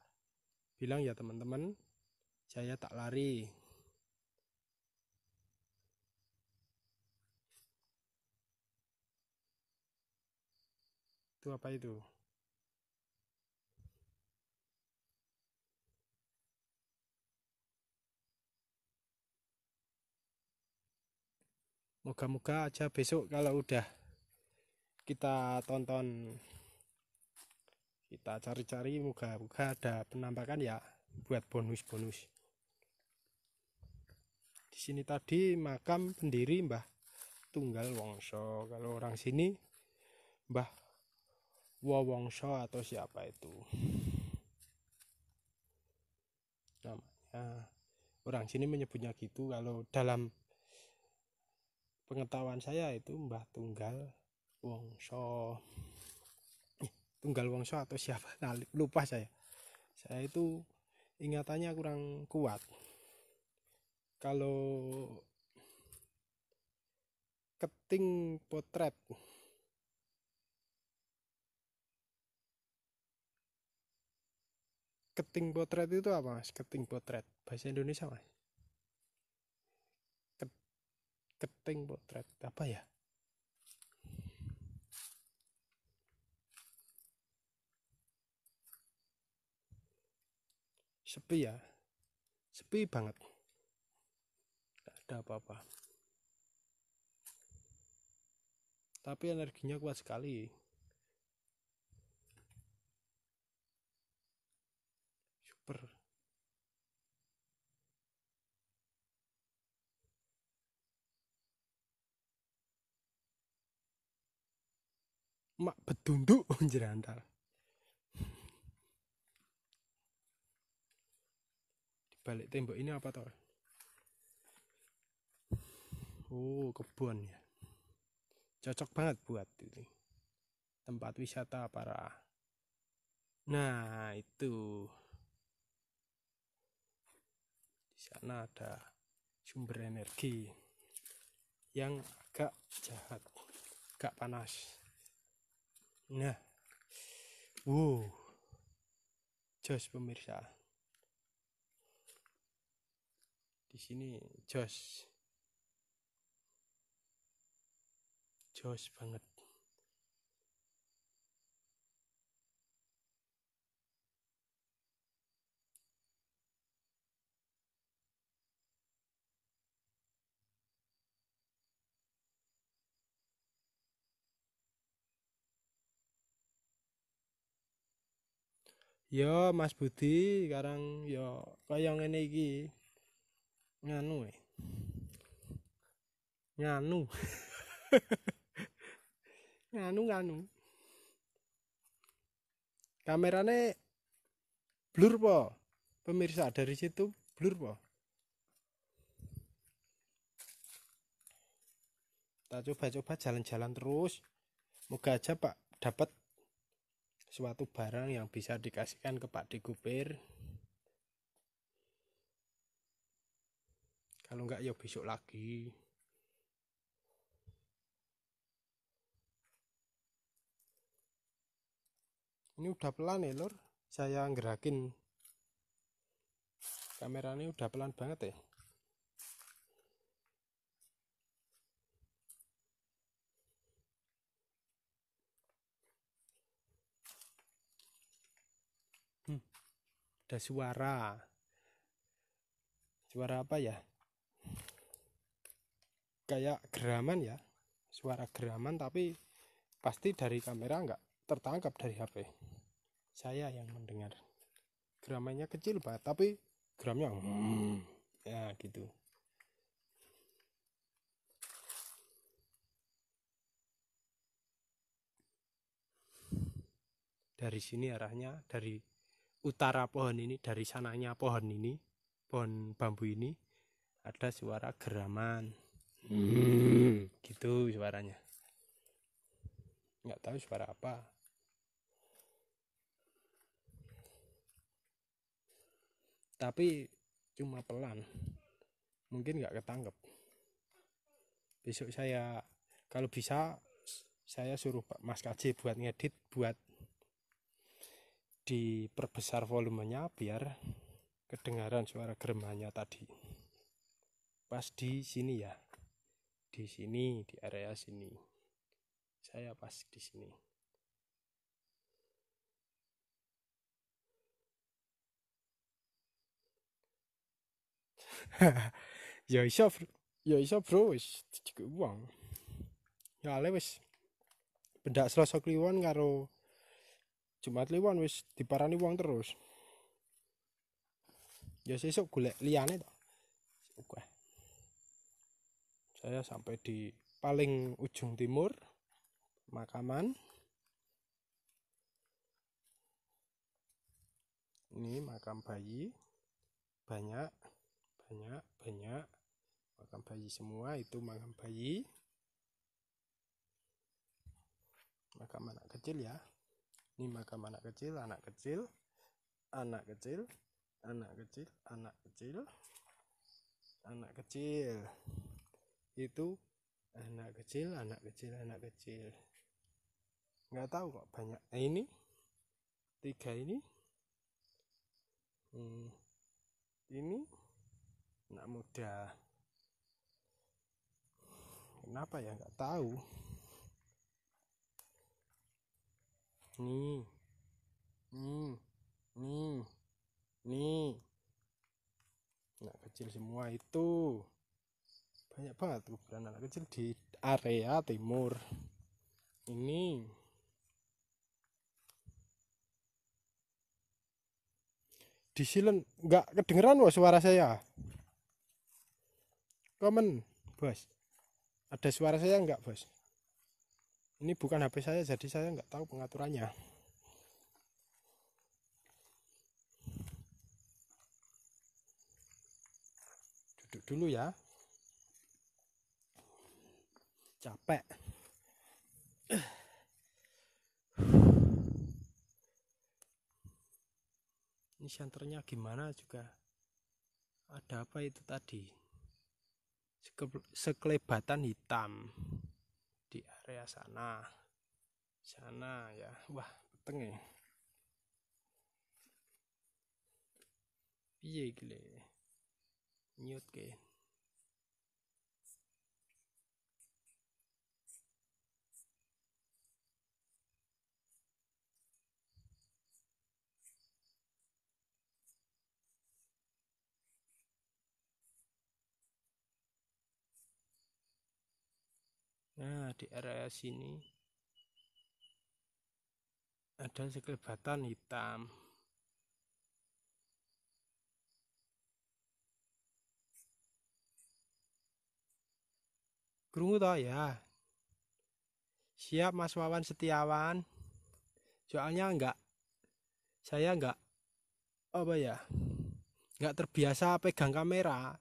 bilang ya teman-teman, saya tak lari. Itu apa itu? Moga-moga aja besok kalau udah kita tonton, kita cari-cari, moga-moga ada penampakan ya buat bonus-bonus. Di sini tadi makam pendiri Mbah Tunggal Wongso. Kalau orang sini Mbah Wowongso atau siapa itu namanya. Nah, orang sini menyebutnya gitu. Kalau dalam pengetahuan saya itu Mbah Tunggal Wongso. Tunggal Wongso atau siapa? Nah, lupa saya. Saya itu ingatannya kurang kuat. Kalau keting potret, keting potret itu apa Mas? Keting potret bahasa Indonesia Mas? Keting potret apa ya? Sepi ya, sepi banget, gak ada apa-apa. Tapi energinya kuat sekali. Super. Mak betunduk jerandal. Di balik tembok ini apa toh? Oh, kebun ya. Cocok banget buat ini. Tempat wisata para. Nah, itu. Di sana ada sumber energi yang agak jahat, agak panas. Nah, wow, jos pemirsa. Di sini jos banget. Yo Mas Budi, sekarang yo kaya ngene iki. Nganu. Nganu. Kamerane blur po. Pemirsa dari situ blur po. Kita coba-coba jalan-jalan terus. Moga aja Pak dapat suatu barang yang bisa dikasihkan ke Pak Digupir. Kalau enggak ya besok lagi. Ini udah pelan ya lor. Saya ngerakin kameranya udah pelan banget ya. Ada suara apa ya, kayak geraman ya, suara geraman, tapi pasti dari kamera nggak tertangkap dari HP saya yang mendengar. Geramannya kecil banget tapi geramnya ya gitu. Dari sini arahnya dari utara pohon ini, dari sananya pohon ini, pohon bambu ini ada suara geraman gitu suaranya. Nggak tahu suara apa, tapi cuma pelan, mungkin nggak ketangkep. Besok saya kalau bisa saya suruh Pak Mas KJ buat ngedit, buat diperbesar volumenya biar kedengaran suara geramannya tadi. Pas di sini ya, di sini, di area sini, saya pas di sini. Ya iso bro, wis dicukup uang. Ya ale wis pendak Selasa Kliwon karo Jumat Kliwon wis diparani uang terus. Ya sesuk golek liyane to. Oke. Saya sampai di paling ujung timur Makaman. Ini makam bayi. banyak makam bayi semua. Itu makam bayi, makam anak kecil ya. Ini makam anak kecil, anak kecil, anak kecil, anak kecil, anak kecil, anak kecil. Itu anak kecil, anak kecil, anak kecil. Nggak tahu kok banyak. Nah, ini 3 ini. Ini anak muda. Kenapa ya, nggak tahu. Nih. Anak kecil semua itu. Banyak banget ukuran anak kecil di area timur. Ini. Di silen nggak kedengeran kok suara saya. Komen, bos. Ada suara saya nggak, bos? Ini bukan HP saya, jadi saya nggak tahu pengaturannya. Duduk dulu ya. Capek. Ini senternya gimana juga. Ada apa itu tadi? Sekelebatan hitam di area sana ya. Wah, peteng ya. Piye gile nyut ke. Nah, di area sini ada sekelebatan hitam. Krungu toh ya. Siap Mas Wawan Setiawan. Soalnya saya nggak terbiasa pegang kamera.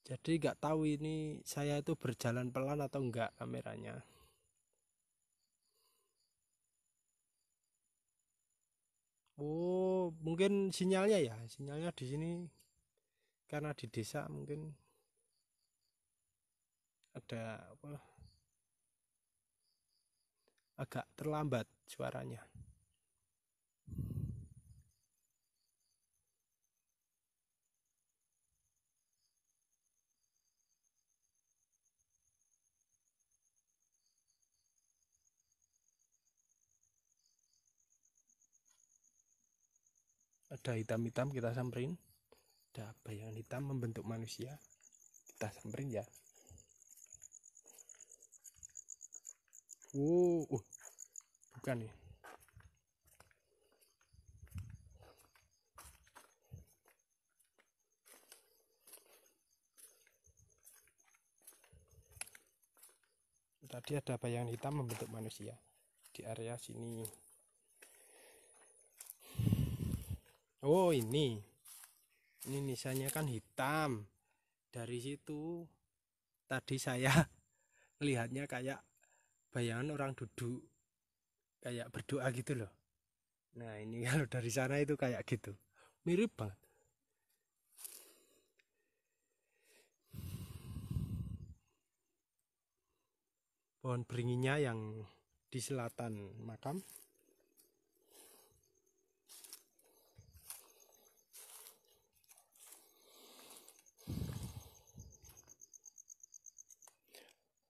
Jadi nggak tahu ini saya itu berjalan pelan atau enggak kameranya. Oh, mungkin sinyalnya ya. Sinyalnya di sini karena di desa mungkin ada agak terlambat suaranya. Ada hitam-hitam, kita samperin. Ada bayangan hitam membentuk manusia, kita samperin ya. Bukan nih. Tadi ada bayangan hitam membentuk manusia di area sini. Oh, ini nisannya kan hitam. Dari situ tadi saya lihatnya kayak bayangan orang duduk, kayak berdoa gitu loh. Nah, ini kalau dari sana itu kayak gitu, mirip banget. Pohon beringinya yang di selatan makam.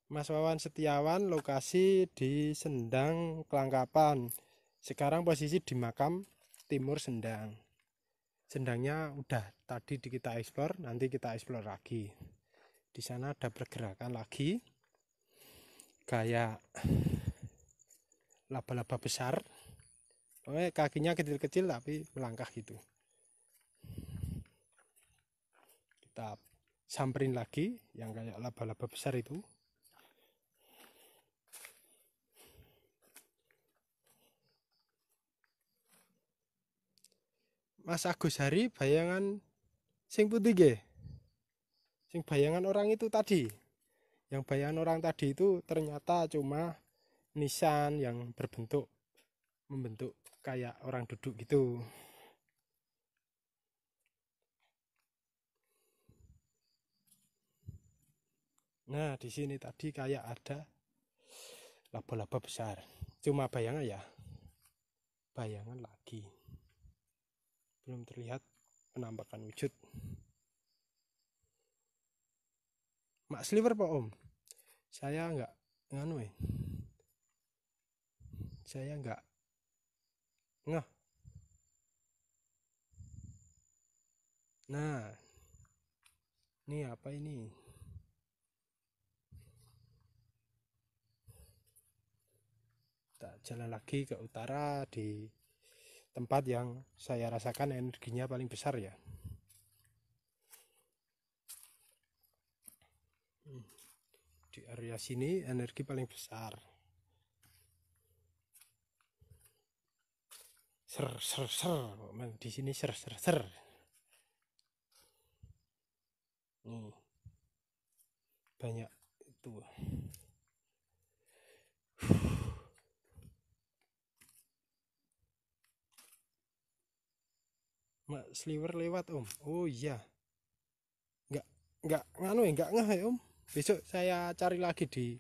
Mas Wawan Setiawan, lokasi di Sendang Kelangkapan. Sekarang posisi di makam timur Sendang. Sendangnya udah tadi kita eksplor, nanti kita eksplor lagi. Di sana ada pergerakan lagi, kayak laba-laba besar. Kakinya kecil-kecil tapi melangkah gitu. Kita samperin lagi yang kayak laba-laba besar itu. Mas Agus Hari, bayangan Sing putih nggih. Sing bayangan orang itu tadi. Yang bayangan orang tadi itu ternyata cuma nisan yang membentuk kayak orang duduk gitu. Nah, di sini tadi kayak ada laba-laba besar. Cuma bayangan ya. Bayangan lagi. Belum terlihat penampakan wujud. Mak sliver Pak Om. Saya enggak Saya enggak ngeh. Nah, ini apa ini? Kita jalan lagi ke utara di tempat yang saya rasakan energinya paling besar ya. Di area sini energi paling besar. Ser. Di sini ser. Nih. Banyak itu. Mak sliver lewat Om. Oh iya. Enggak ngeh ya Om. Besok saya cari lagi di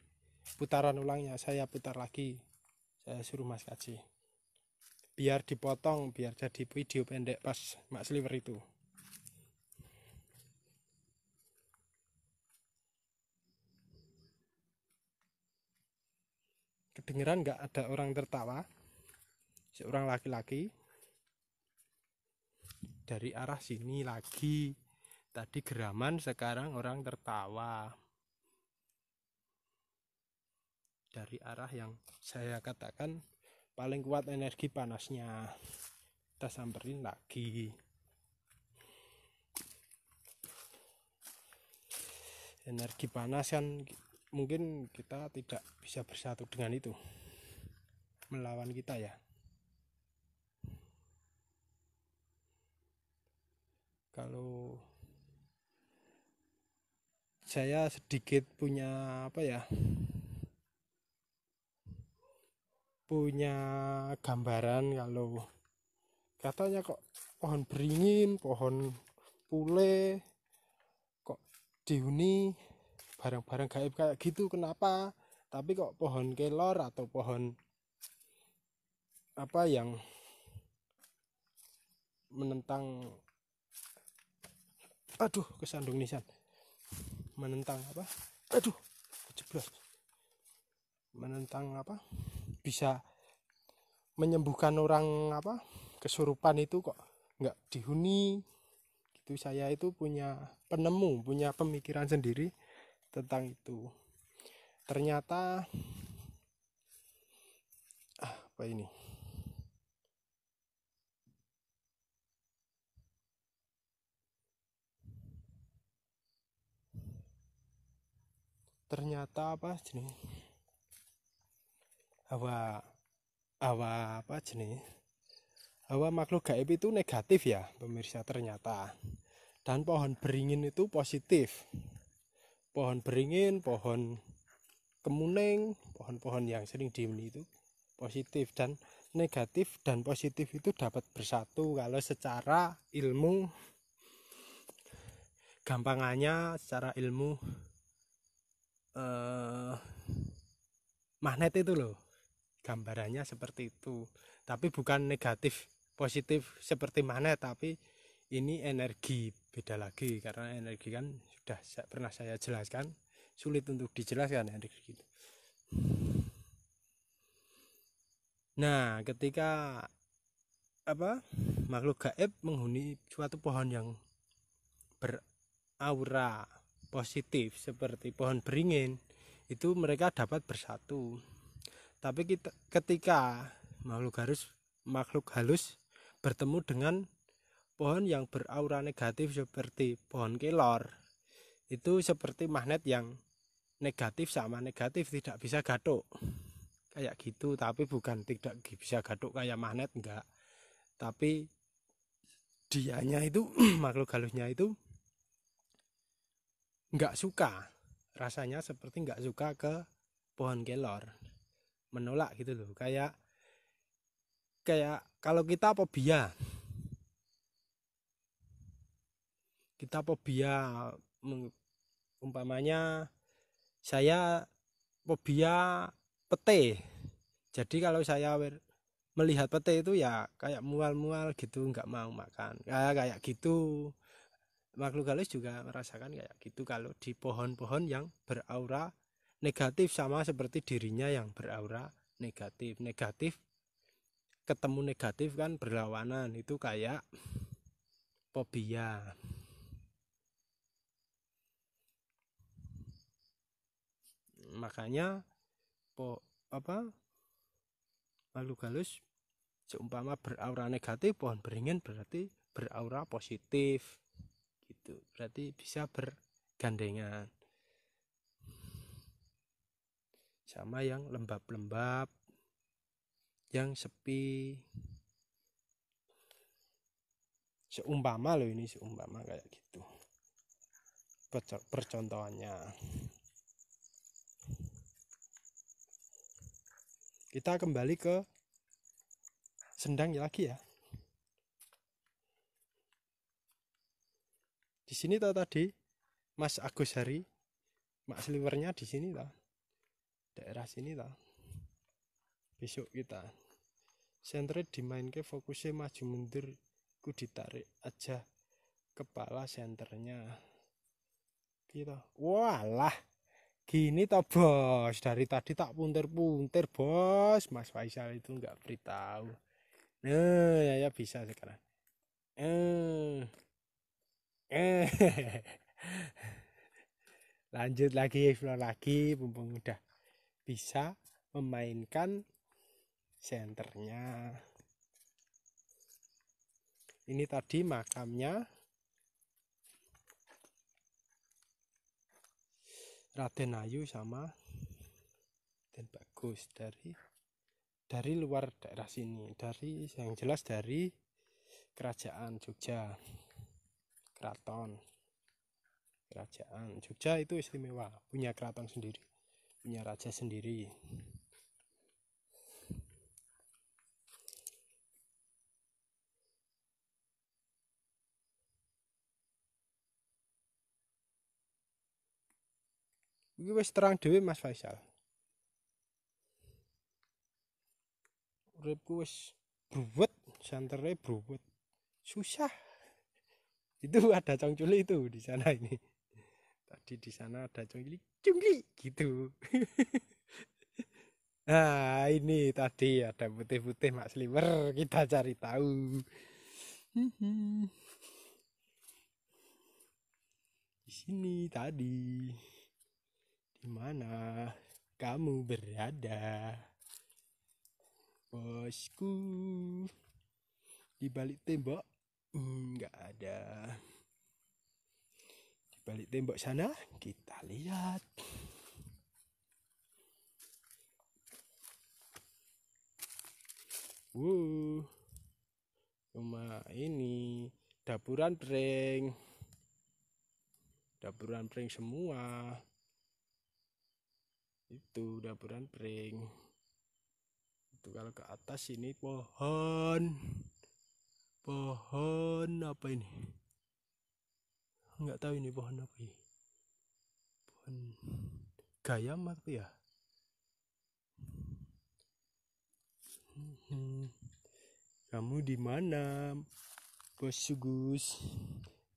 putaran ulangnya. Saya putar lagi. Saya suruh Mas Kaji. Biar dipotong, biar jadi video pendek pas mak sliver itu. Kedengeran nggak ada orang tertawa? Seorang laki-laki dari arah sini lagi. Tadi geraman, sekarang orang tertawa. Dari arah yang saya katakan paling kuat energi panasnya. Kita samperin lagi. Energi panas kan mungkin kita tidak bisa bersatu dengan itu. Melawan kita ya. Kalau saya sedikit punya punya gambaran kalau katanya kok pohon beringin, pohon pule kok dihuni barang-barang gaib kayak gitu, kenapa? Tapi kok pohon kelor atau pohon apa yang menentang, aduh kesandung nisan, menentang apa? Aduh kejeblos. Menentang apa? Bisa menyembuhkan orang apa? Kesurupan itu kok nggak dihuni. Gitu, saya itu punya penemu, punya pemikiran sendiri tentang itu. Ternyata apa ini? Ternyata apa jenis? Hawa apa jenis? Hawa makhluk gaib itu negatif ya, pemirsa ternyata. Dan pohon beringin itu positif. Pohon beringin, pohon kemuning, pohon-pohon yang sering dihuni itu positif, dan negatif dan positif itu dapat bersatu kalau secara ilmu, gampangannya secara ilmu magnet itu loh, gambarannya seperti itu. Tapi bukan negatif positif seperti magnet, tapi ini energi, beda lagi, karena energi kan sudah pernah saya jelaskan, sulit untuk dijelaskan energi itu. Nah, ketika makhluk gaib menghuni suatu pohon yang beraura positif seperti pohon beringin, itu mereka dapat bersatu. Tapi ketika makhluk halus bertemu dengan pohon yang beraura negatif seperti pohon kelor, itu seperti magnet yang negatif sama negatif tidak bisa gathuk kayak gitu. Tapi bukan tidak bisa gathuk kayak magnet, enggak, tapi dianya itu makhluk halusnya itu nggak suka, rasanya seperti nggak suka ke pohon kelor, menolak gitu loh, kayak kalau kita fobia umpamanya saya fobia pete, jadi kalau saya melihat pete itu ya kayak mual-mual gitu, nggak mau makan kayak gitu. Makhluk halus juga merasakan kayak gitu kalau di pohon-pohon yang beraura negatif, sama seperti dirinya yang beraura negatif. Negatif ketemu negatif kan berlawanan, itu kayak fobia. Makanya makhluk halus seumpama beraura negatif, pohon beringin berarti beraura positif gitu, berarti bisa bergandengan sama yang lembab-lembab, yang sepi, seumpama loh, ini seumpama kayak gitu percontohannya. Kita kembali ke sendang lagi ya. Di sini toh tadi Mas Agus Hari, mak sliwernya di sini toh, daerah sini toh. Besok kita sentre dimain ke fokusnya maju mundur, ku ditarik aja kepala senternya gitu. Walah, gini toh bos, dari tadi tak punter-punter bos, Mas Faisal itu nggak beritahu. Nah ya bisa sekarang. Lanjut lagi, explore lagi, mumpung udah bisa memainkan senternya. Ini tadi makamnya Raden Ayu sama Dan Bagus dari luar daerah sini, dari yang jelas dari kerajaan Jogja, keraton kerajaan Jogja itu istimewa, punya keraton sendiri, punya raja sendiri. Iki wis terang dhewe Mas Faisal. Uripku wis bruwet, santere bruwet. Susah. Itu ada congculi itu di sana ini. Tadi di sana ada congculi gitu. Nah, ini tadi ada putih-putih Mak Sliwer, kita cari tahu. Di sini tadi. Di mana kamu berada? Bosku. Di balik tembok enggak ada. Di balik tembok sana kita lihat. Rumah ini dapuran pring semua. Itu dapuran pring. Itu kalau ke atas ini pohon apa ini? Enggak tahu ini pohon apa ini. Pohon gayam apa ya? Kamu di mana, Bos Sugus?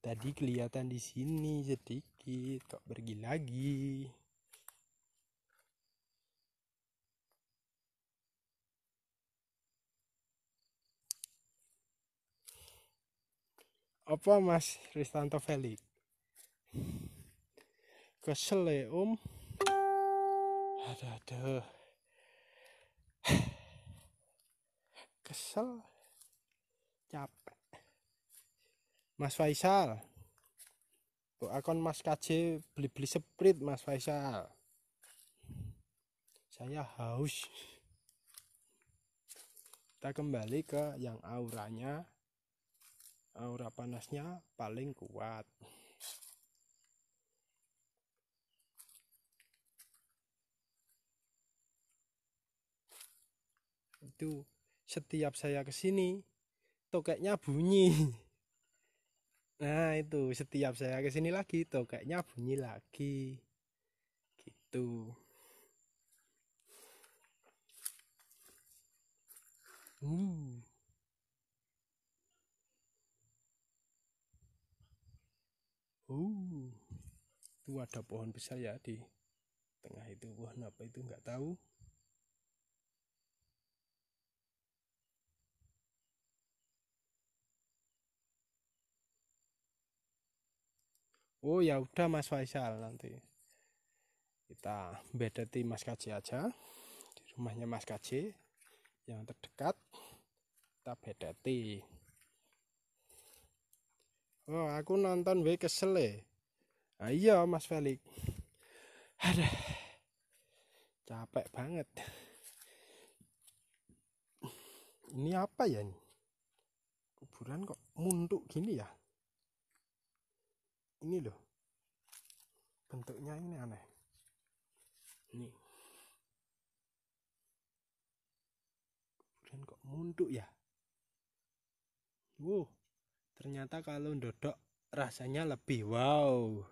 Tadi kelihatan di sini sedikit, kok pergi lagi? Apa Mas Ristanto Felix? Kesel ya Om. Aduh. Kesel. Capek. Mas Faisal. Kok akon Mas KJ beli-beli Sprite Mas Faisal. Saya haus. Kita kembali ke yang auranya. Aura panasnya paling kuat. itu setiap saya kesini tokeknya bunyi. Nah itu setiap saya kesini lagi tokeknya bunyi lagi gitu. Itu ada pohon besar ya di tengah itu. Pohon apa itu nggak tahu. Oh ya udah Mas Faisal, nanti kita bedeti Mas KJ aja di rumahnya Mas KJ yang terdekat, kita bedeti. Oh aku nonton kesel ya. Ah, iya Mas Felix. Aduh, capek banget. Ini apa ya ini? Kuburan kok munduk gini ya? Ini loh, bentuknya ini aneh. Ini kuburan kok munduk ya? Wow, ternyata kalau ndodok rasanya lebih wow.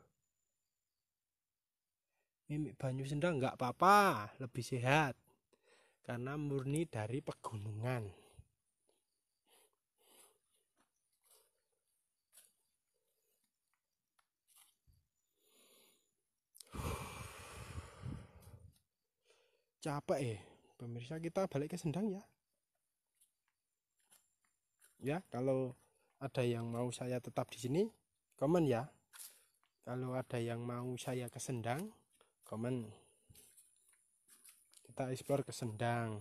Mimik banyu sendang nggak apa-apa, lebih sehat karena murni dari pegunungan. Capek pemirsa, kita balik ke Sendang ya. Ya, kalau ada yang mau saya tetap di sini, komen ya. Kalau ada yang mau saya ke Sendang, komen. Kita explore ke Sendang.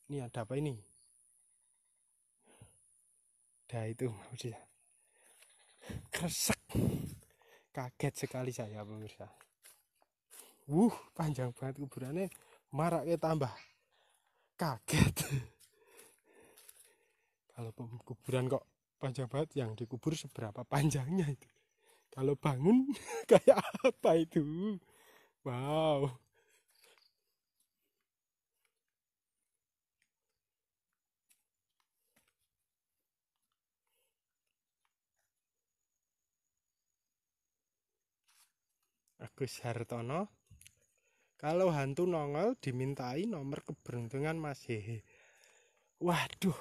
Ini ada apa ini? Dah itu mau dia. Kresek. Kaget sekali saya pemirsa. Panjang banget kuburannya, maraknya tambah kaget. Kalau kuburan kok panjang banget, yang dikubur seberapa panjangnya itu? Kalau bangun kayak apa itu? Wow. Agus Hartono. Kalau hantu nongol dimintai nomor keberuntungan Mas Hehe. Waduh,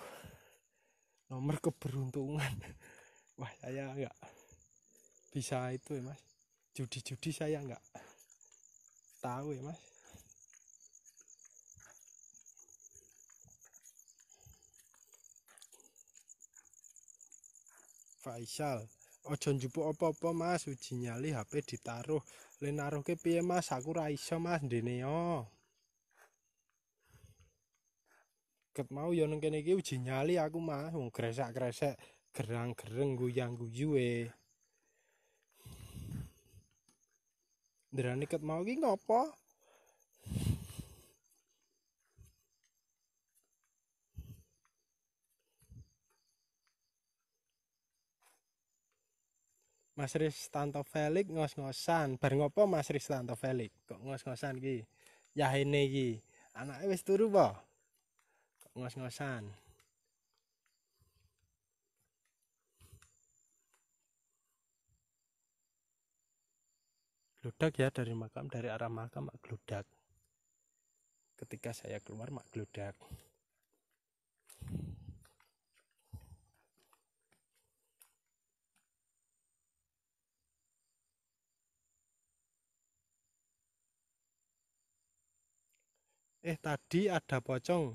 nomor keberuntungan. Wah, saya enggak bisa itu ya Mas. Judi-judi saya enggak tahu ya Mas. Faisal, ojo njupuk apa-apa Mas, uji nyali HP ditaruh. Le naruhke piye Mas? Aku ra iso Mas ndene yo. Ket mau yo nang kene iki uji nyali aku Mas, wong gresak-gresek, gerang-gereng guyang-guyu Nderane ket mau iki ngopo? Mas Ristanto Felix ngos-ngosan. Bar ngopo Mas Ristanto Felix? Kok ngos-ngosan iki? Yahene iki. Anake wis turu po? Kok ngos-ngosan? Gludak ya dari makam, dari arah makam mak gludak. Ketika saya keluar mak gludak. Tadi ada pocong.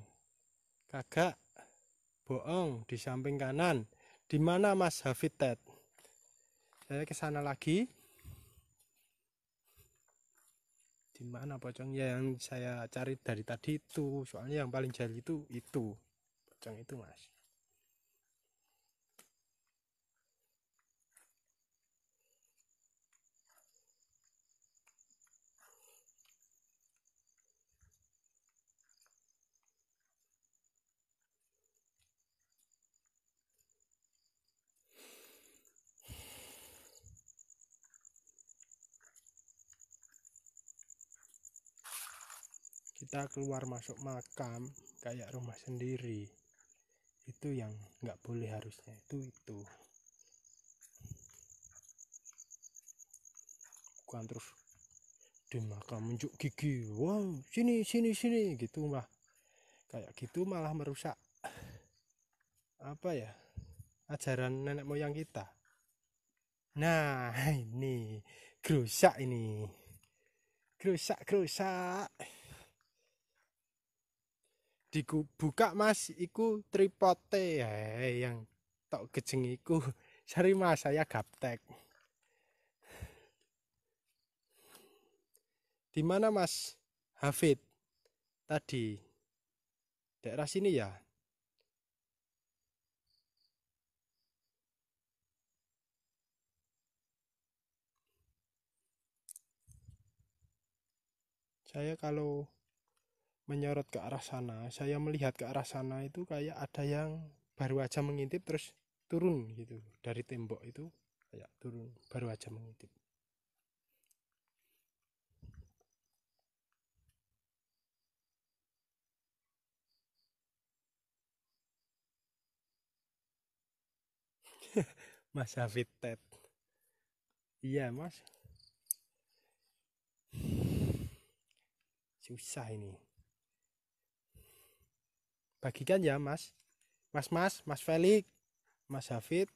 Kagak. Bohong di samping kanan. Di mana Mas Hafid Ted? Saya ke sana lagi. Di mana pocongnya yang saya cari dari tadi itu? Soalnya yang paling jali itu. Pocong itu Mas. Kita keluar masuk makam kayak rumah sendiri. Itu yang nggak boleh harusnya itu. Bukan terus dimakan menjuk gigi, wow sini gitu mah. Kayak gitu malah merusak apa ya, ajaran nenek moyang kita. Nah ini gerusak ini, gerusak dibuka mas, iku tripote yang tok gejeng iku. Sari mas, saya gaptek. Di mana mas Hafid tadi? Daerah sini ya? Saya kalau menyorot ke arah sana, saya melihat ke arah sana itu kayak ada yang baru aja mengintip terus turun gitu dari tembok itu, kayak turun baru aja mengintip. Mas Hafid Ted. Iya mas, susah ini bagikan ya mas, mas Felix, mas Hafid,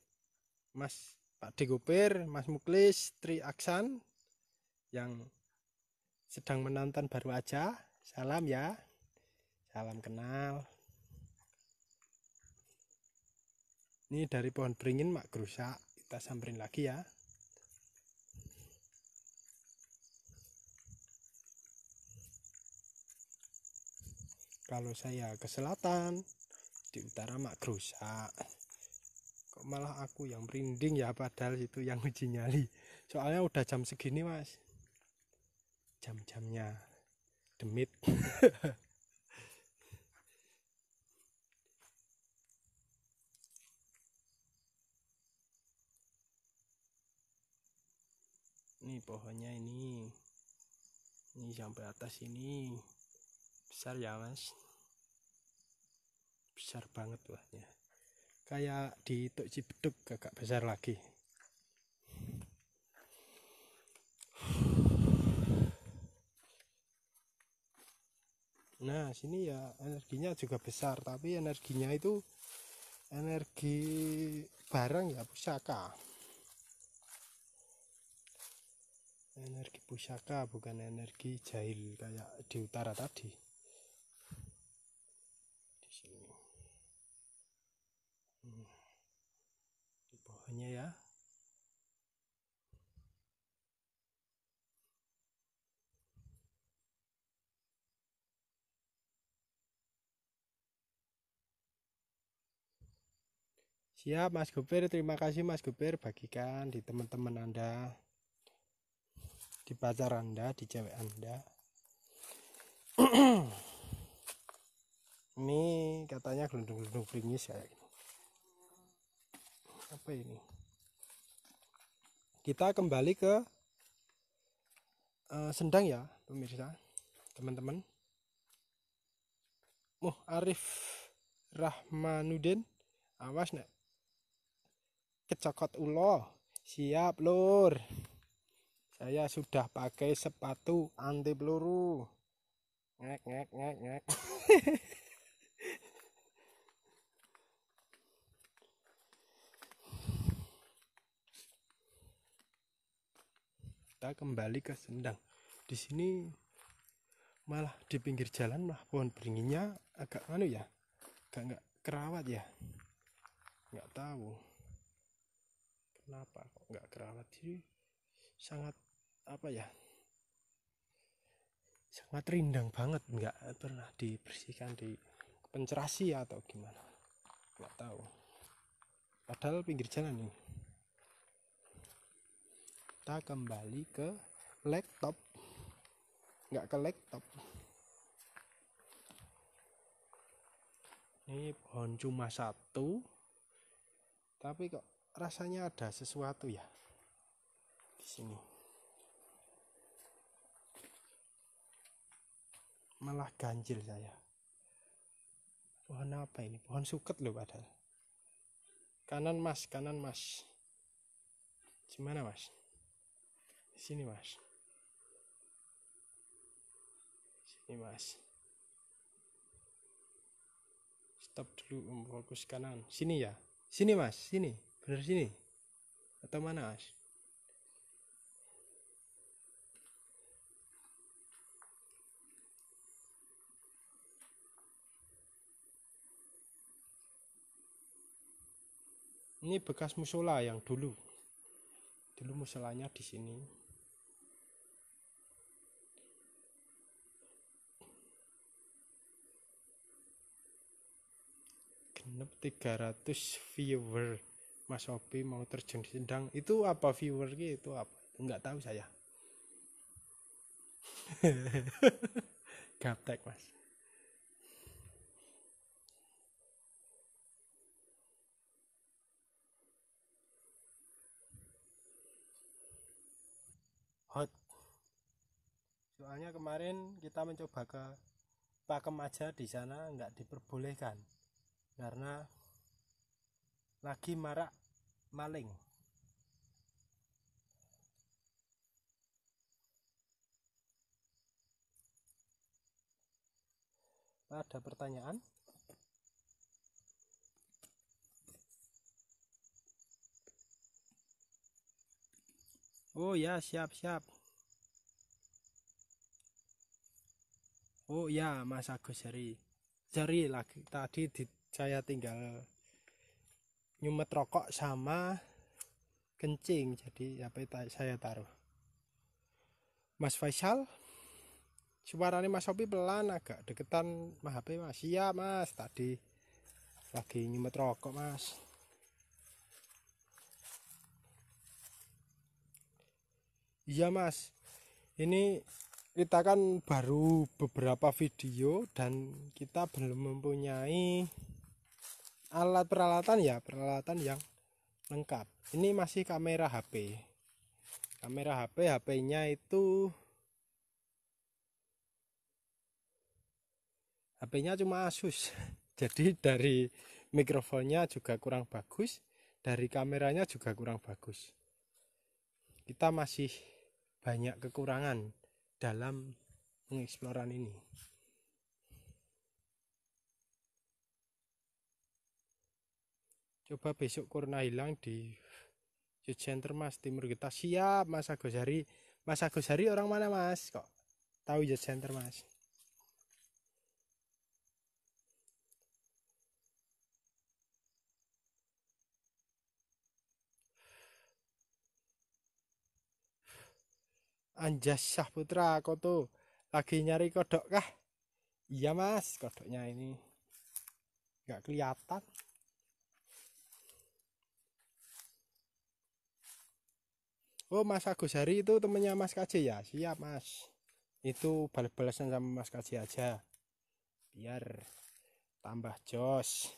mas Pak Degopir, mas Muklis, Tri Aksan yang sedang menonton baru aja, salam ya, salam kenal. Ini dari pohon beringin mak gerusak, kita samperin lagi ya. Kalau saya ke selatan, di utara mak gerusak. Kok malah aku yang merinding ya, padahal itu yang uji nyali. Soalnya udah jam segini mas, jam-jamnya demit. Ini pohonnya ini sampai atas ini besar ya mas, besar banget buahnya, kayak di Tuk Cibeduk agak besar lagi. Nah sini ya energinya juga besar, tapi energinya itu energi barang ya, pusaka, energi pusaka bukan energi jahil kayak di utara tadi. Di sini di pohonnya ya. Siap Mas Gopir, terima kasih Mas Gopir, bagikan di teman-teman Anda, di pacar Anda, di cewek Anda. Ini katanya gelundung-gelundung pringis kayak gini. Apa ini? Kita kembali ke Sendang ya pemirsa, teman-teman. Arif Rahmanuddin, awas nek kecokot ulo. Siap lur, saya sudah pakai sepatu anti peluru. Ngek. Kita kembali ke Sendang. Di sini malah di pinggir jalan malah pohon beringinnya agak ya, nggak kerawat ya, nggak tahu kenapa kok nggak kerawat. Jadi sangat apa ya, sangat rindang banget, nggak pernah dibersihkan, di pencerasi atau gimana, nggak tahu, padahal pinggir jalan nih. Kita kembali ke laptop, nggak ke laptop. Ini pohon cuma satu, tapi kok rasanya ada sesuatu ya di sini. Malah ganjil saya. Pohon apa ini? Pohon suket loh padahal. Kanan mas, kanan mas. Gimana mas? Sini mas. Sini mas. Stop dulu, fokus kanan. Sini ya. Sini mas, sini. Bener sini. Atau mana mas? Ini bekas musola yang dulu. Dulu musolanya di sini. Genep 300 viewer. Mas Opi mau terjun di Sendang. Itu apa viewer itu apa? Enggak tahu saya. Gaptek mas. Hot. Soalnya kemarin kita mencoba ke Pakem aja, di sana nggak diperbolehkan karena lagi marak maling. Ada pertanyaan? Oh ya, siap. Oh ya, Mas Agus Jari lagi tadi saya tinggal nyumet rokok sama kencing, jadi HP saya taruh. Mas Faisal, suaranya Mas Sopi pelan, agak deketan sama HP mas. Iya mas, tadi lagi nyumet rokok mas. Iya mas, ini kita kan baru beberapa video dan kita belum mempunyai peralatan yang lengkap. Ini masih kamera HP. Kamera HP-nya itu HP-nya cuma Asus. Jadi dari mikrofonnya juga kurang bagus, dari kameranya juga kurang bagus. Kita masih banyak kekurangan dalam pengeksploran ini. Coba besok Kurna hilang di Youth Center mas, Timur kita. Siap mas Agus Hari. Mas Agus Hari orang mana mas? Kok tahu Youth Center mas? Anjas Syahputra Koto lagi nyari kodok kah? Iya mas, kodoknya ini nggak kelihatan. Oh mas Agus Hari itu temennya Mas KJ ya? Siap mas. Itu balas-balasan sama Mas KJ aja, biar tambah jos.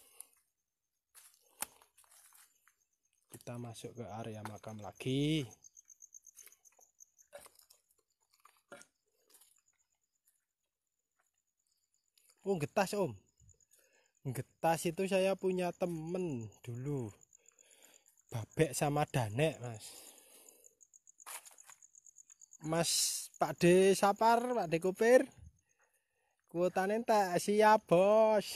Kita masuk ke area makam lagi. Oh Getas om. Getas itu saya punya temen dulu, Babek sama Danek mas. Mas Pak D Sapar, Pak D Kupir, kuotanya tak siap bos.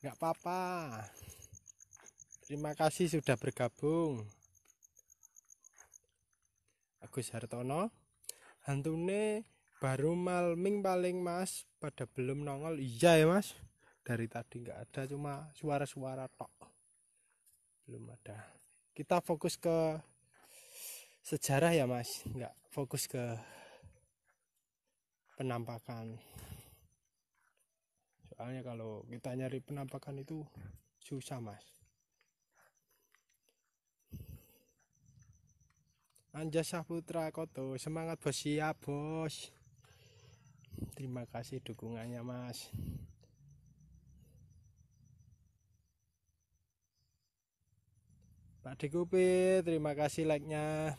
Nggak apa-apa. Terima kasih sudah bergabung. Agus Hartono, hantune baru malming paling mas, pada belum nongol. Iya ya mas, dari tadi nggak ada, cuma suara-suara tok, belum ada. Kita fokus ke sejarah ya mas, nggak fokus ke penampakan. Soalnya kalau kita nyari penampakan itu susah mas. Anjas Saputra Koto, semangat bos. Siap bos. Terima kasih dukungannya mas. Pak Dekupi, terima kasih like-nya.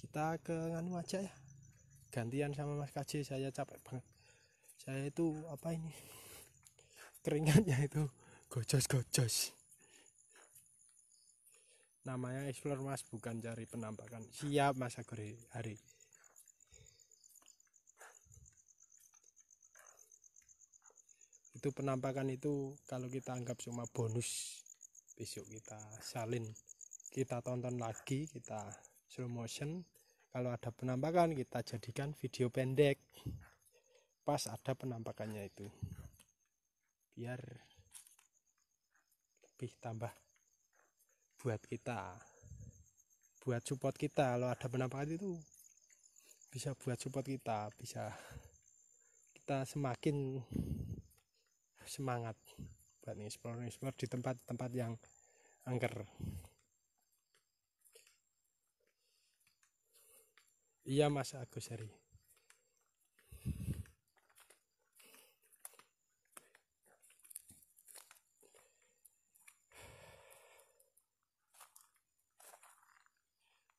kita ke nganu aja ya, gantian sama Mas KJ. Saya capek banget, saya itu apa ini, keringatnya itu gojos. Namanya explore Mas, bukan cari penampakan. Siap Mas Agus Hari. Itu penampakan itu kalau kita anggap cuma bonus, besok kita salin, kita tonton lagi, kita slow motion. Kalau ada penampakan kita jadikan video pendek pas ada penampakannya itu, biar lebih tambah buat kita, buat support kita. Kalau ada penampakan itu bisa buat support kita, bisa kita semakin semangat buat explore di tempat-tempat yang angker. Iya Mas Agus Hari.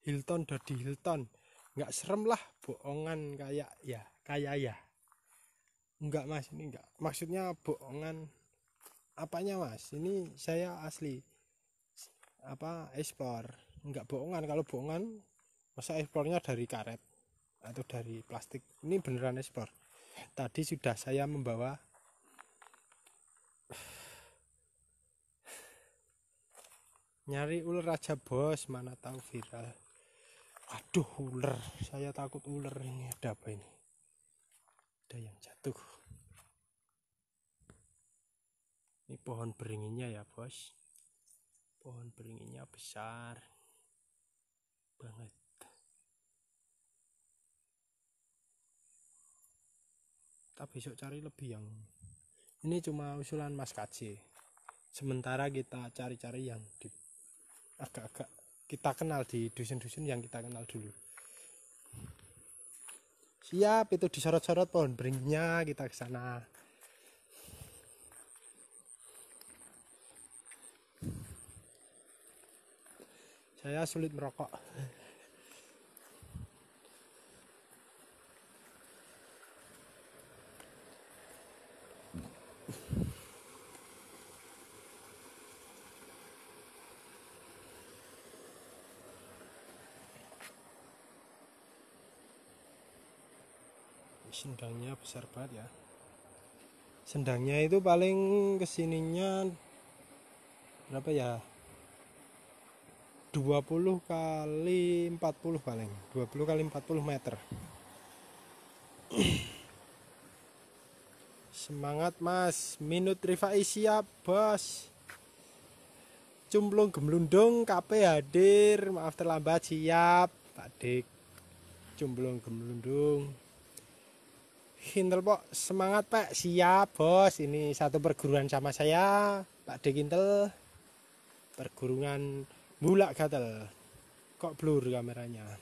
Hilton Dodi Hilton, nggak serem lah, bohongan kayak ya enggak Mas, ini enggak, maksudnya bohongan apanya Mas, ini saya asli apa explore, enggak bohongan. Kalau bohongan masa explore-nya dari karet atau dari plastik, ini beneran explore. Tadi sudah saya membawa nyari ular aja bos, mana tahu viral. Aduh ular, saya takut ular. Ini ada apa ini, ada yang jatuh. Ini pohon beringinnya ya bos, pohon beringinnya besar banget. Kita besok cari lebih yang ini, cuma usulan Mas KJ. Sementara kita cari-cari yang di agak-agak kita kenal, di dusun-dusun yang kita kenal dulu. Siap, itu disorot-sorot pohon beringinnya, kita ke sana. Saya sulit merokok. Sendangnya besar banget ya. Sendangnya itu paling kesininya berapa ya, 20 kali 40 paling, 20 kali 40 meter. Semangat Mas, Minut Rifai siap bos. Cumplung Gemlundung KP hadir, maaf terlambat, siap Pak Dik. Cumplung Gemlundung Hintel Pok, semangat Pak, siap bos. Ini satu perguruan sama saya Pak Dik Hintel, perguruan Bulak Gatel. Kok blur kameranya?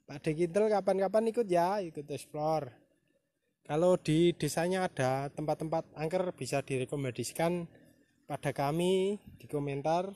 Pak Dik Hintel kapan-kapan ikut ya, ikut explore. Kalau di desanya ada tempat-tempat angker bisa direkomendasikan pada kami di komentar.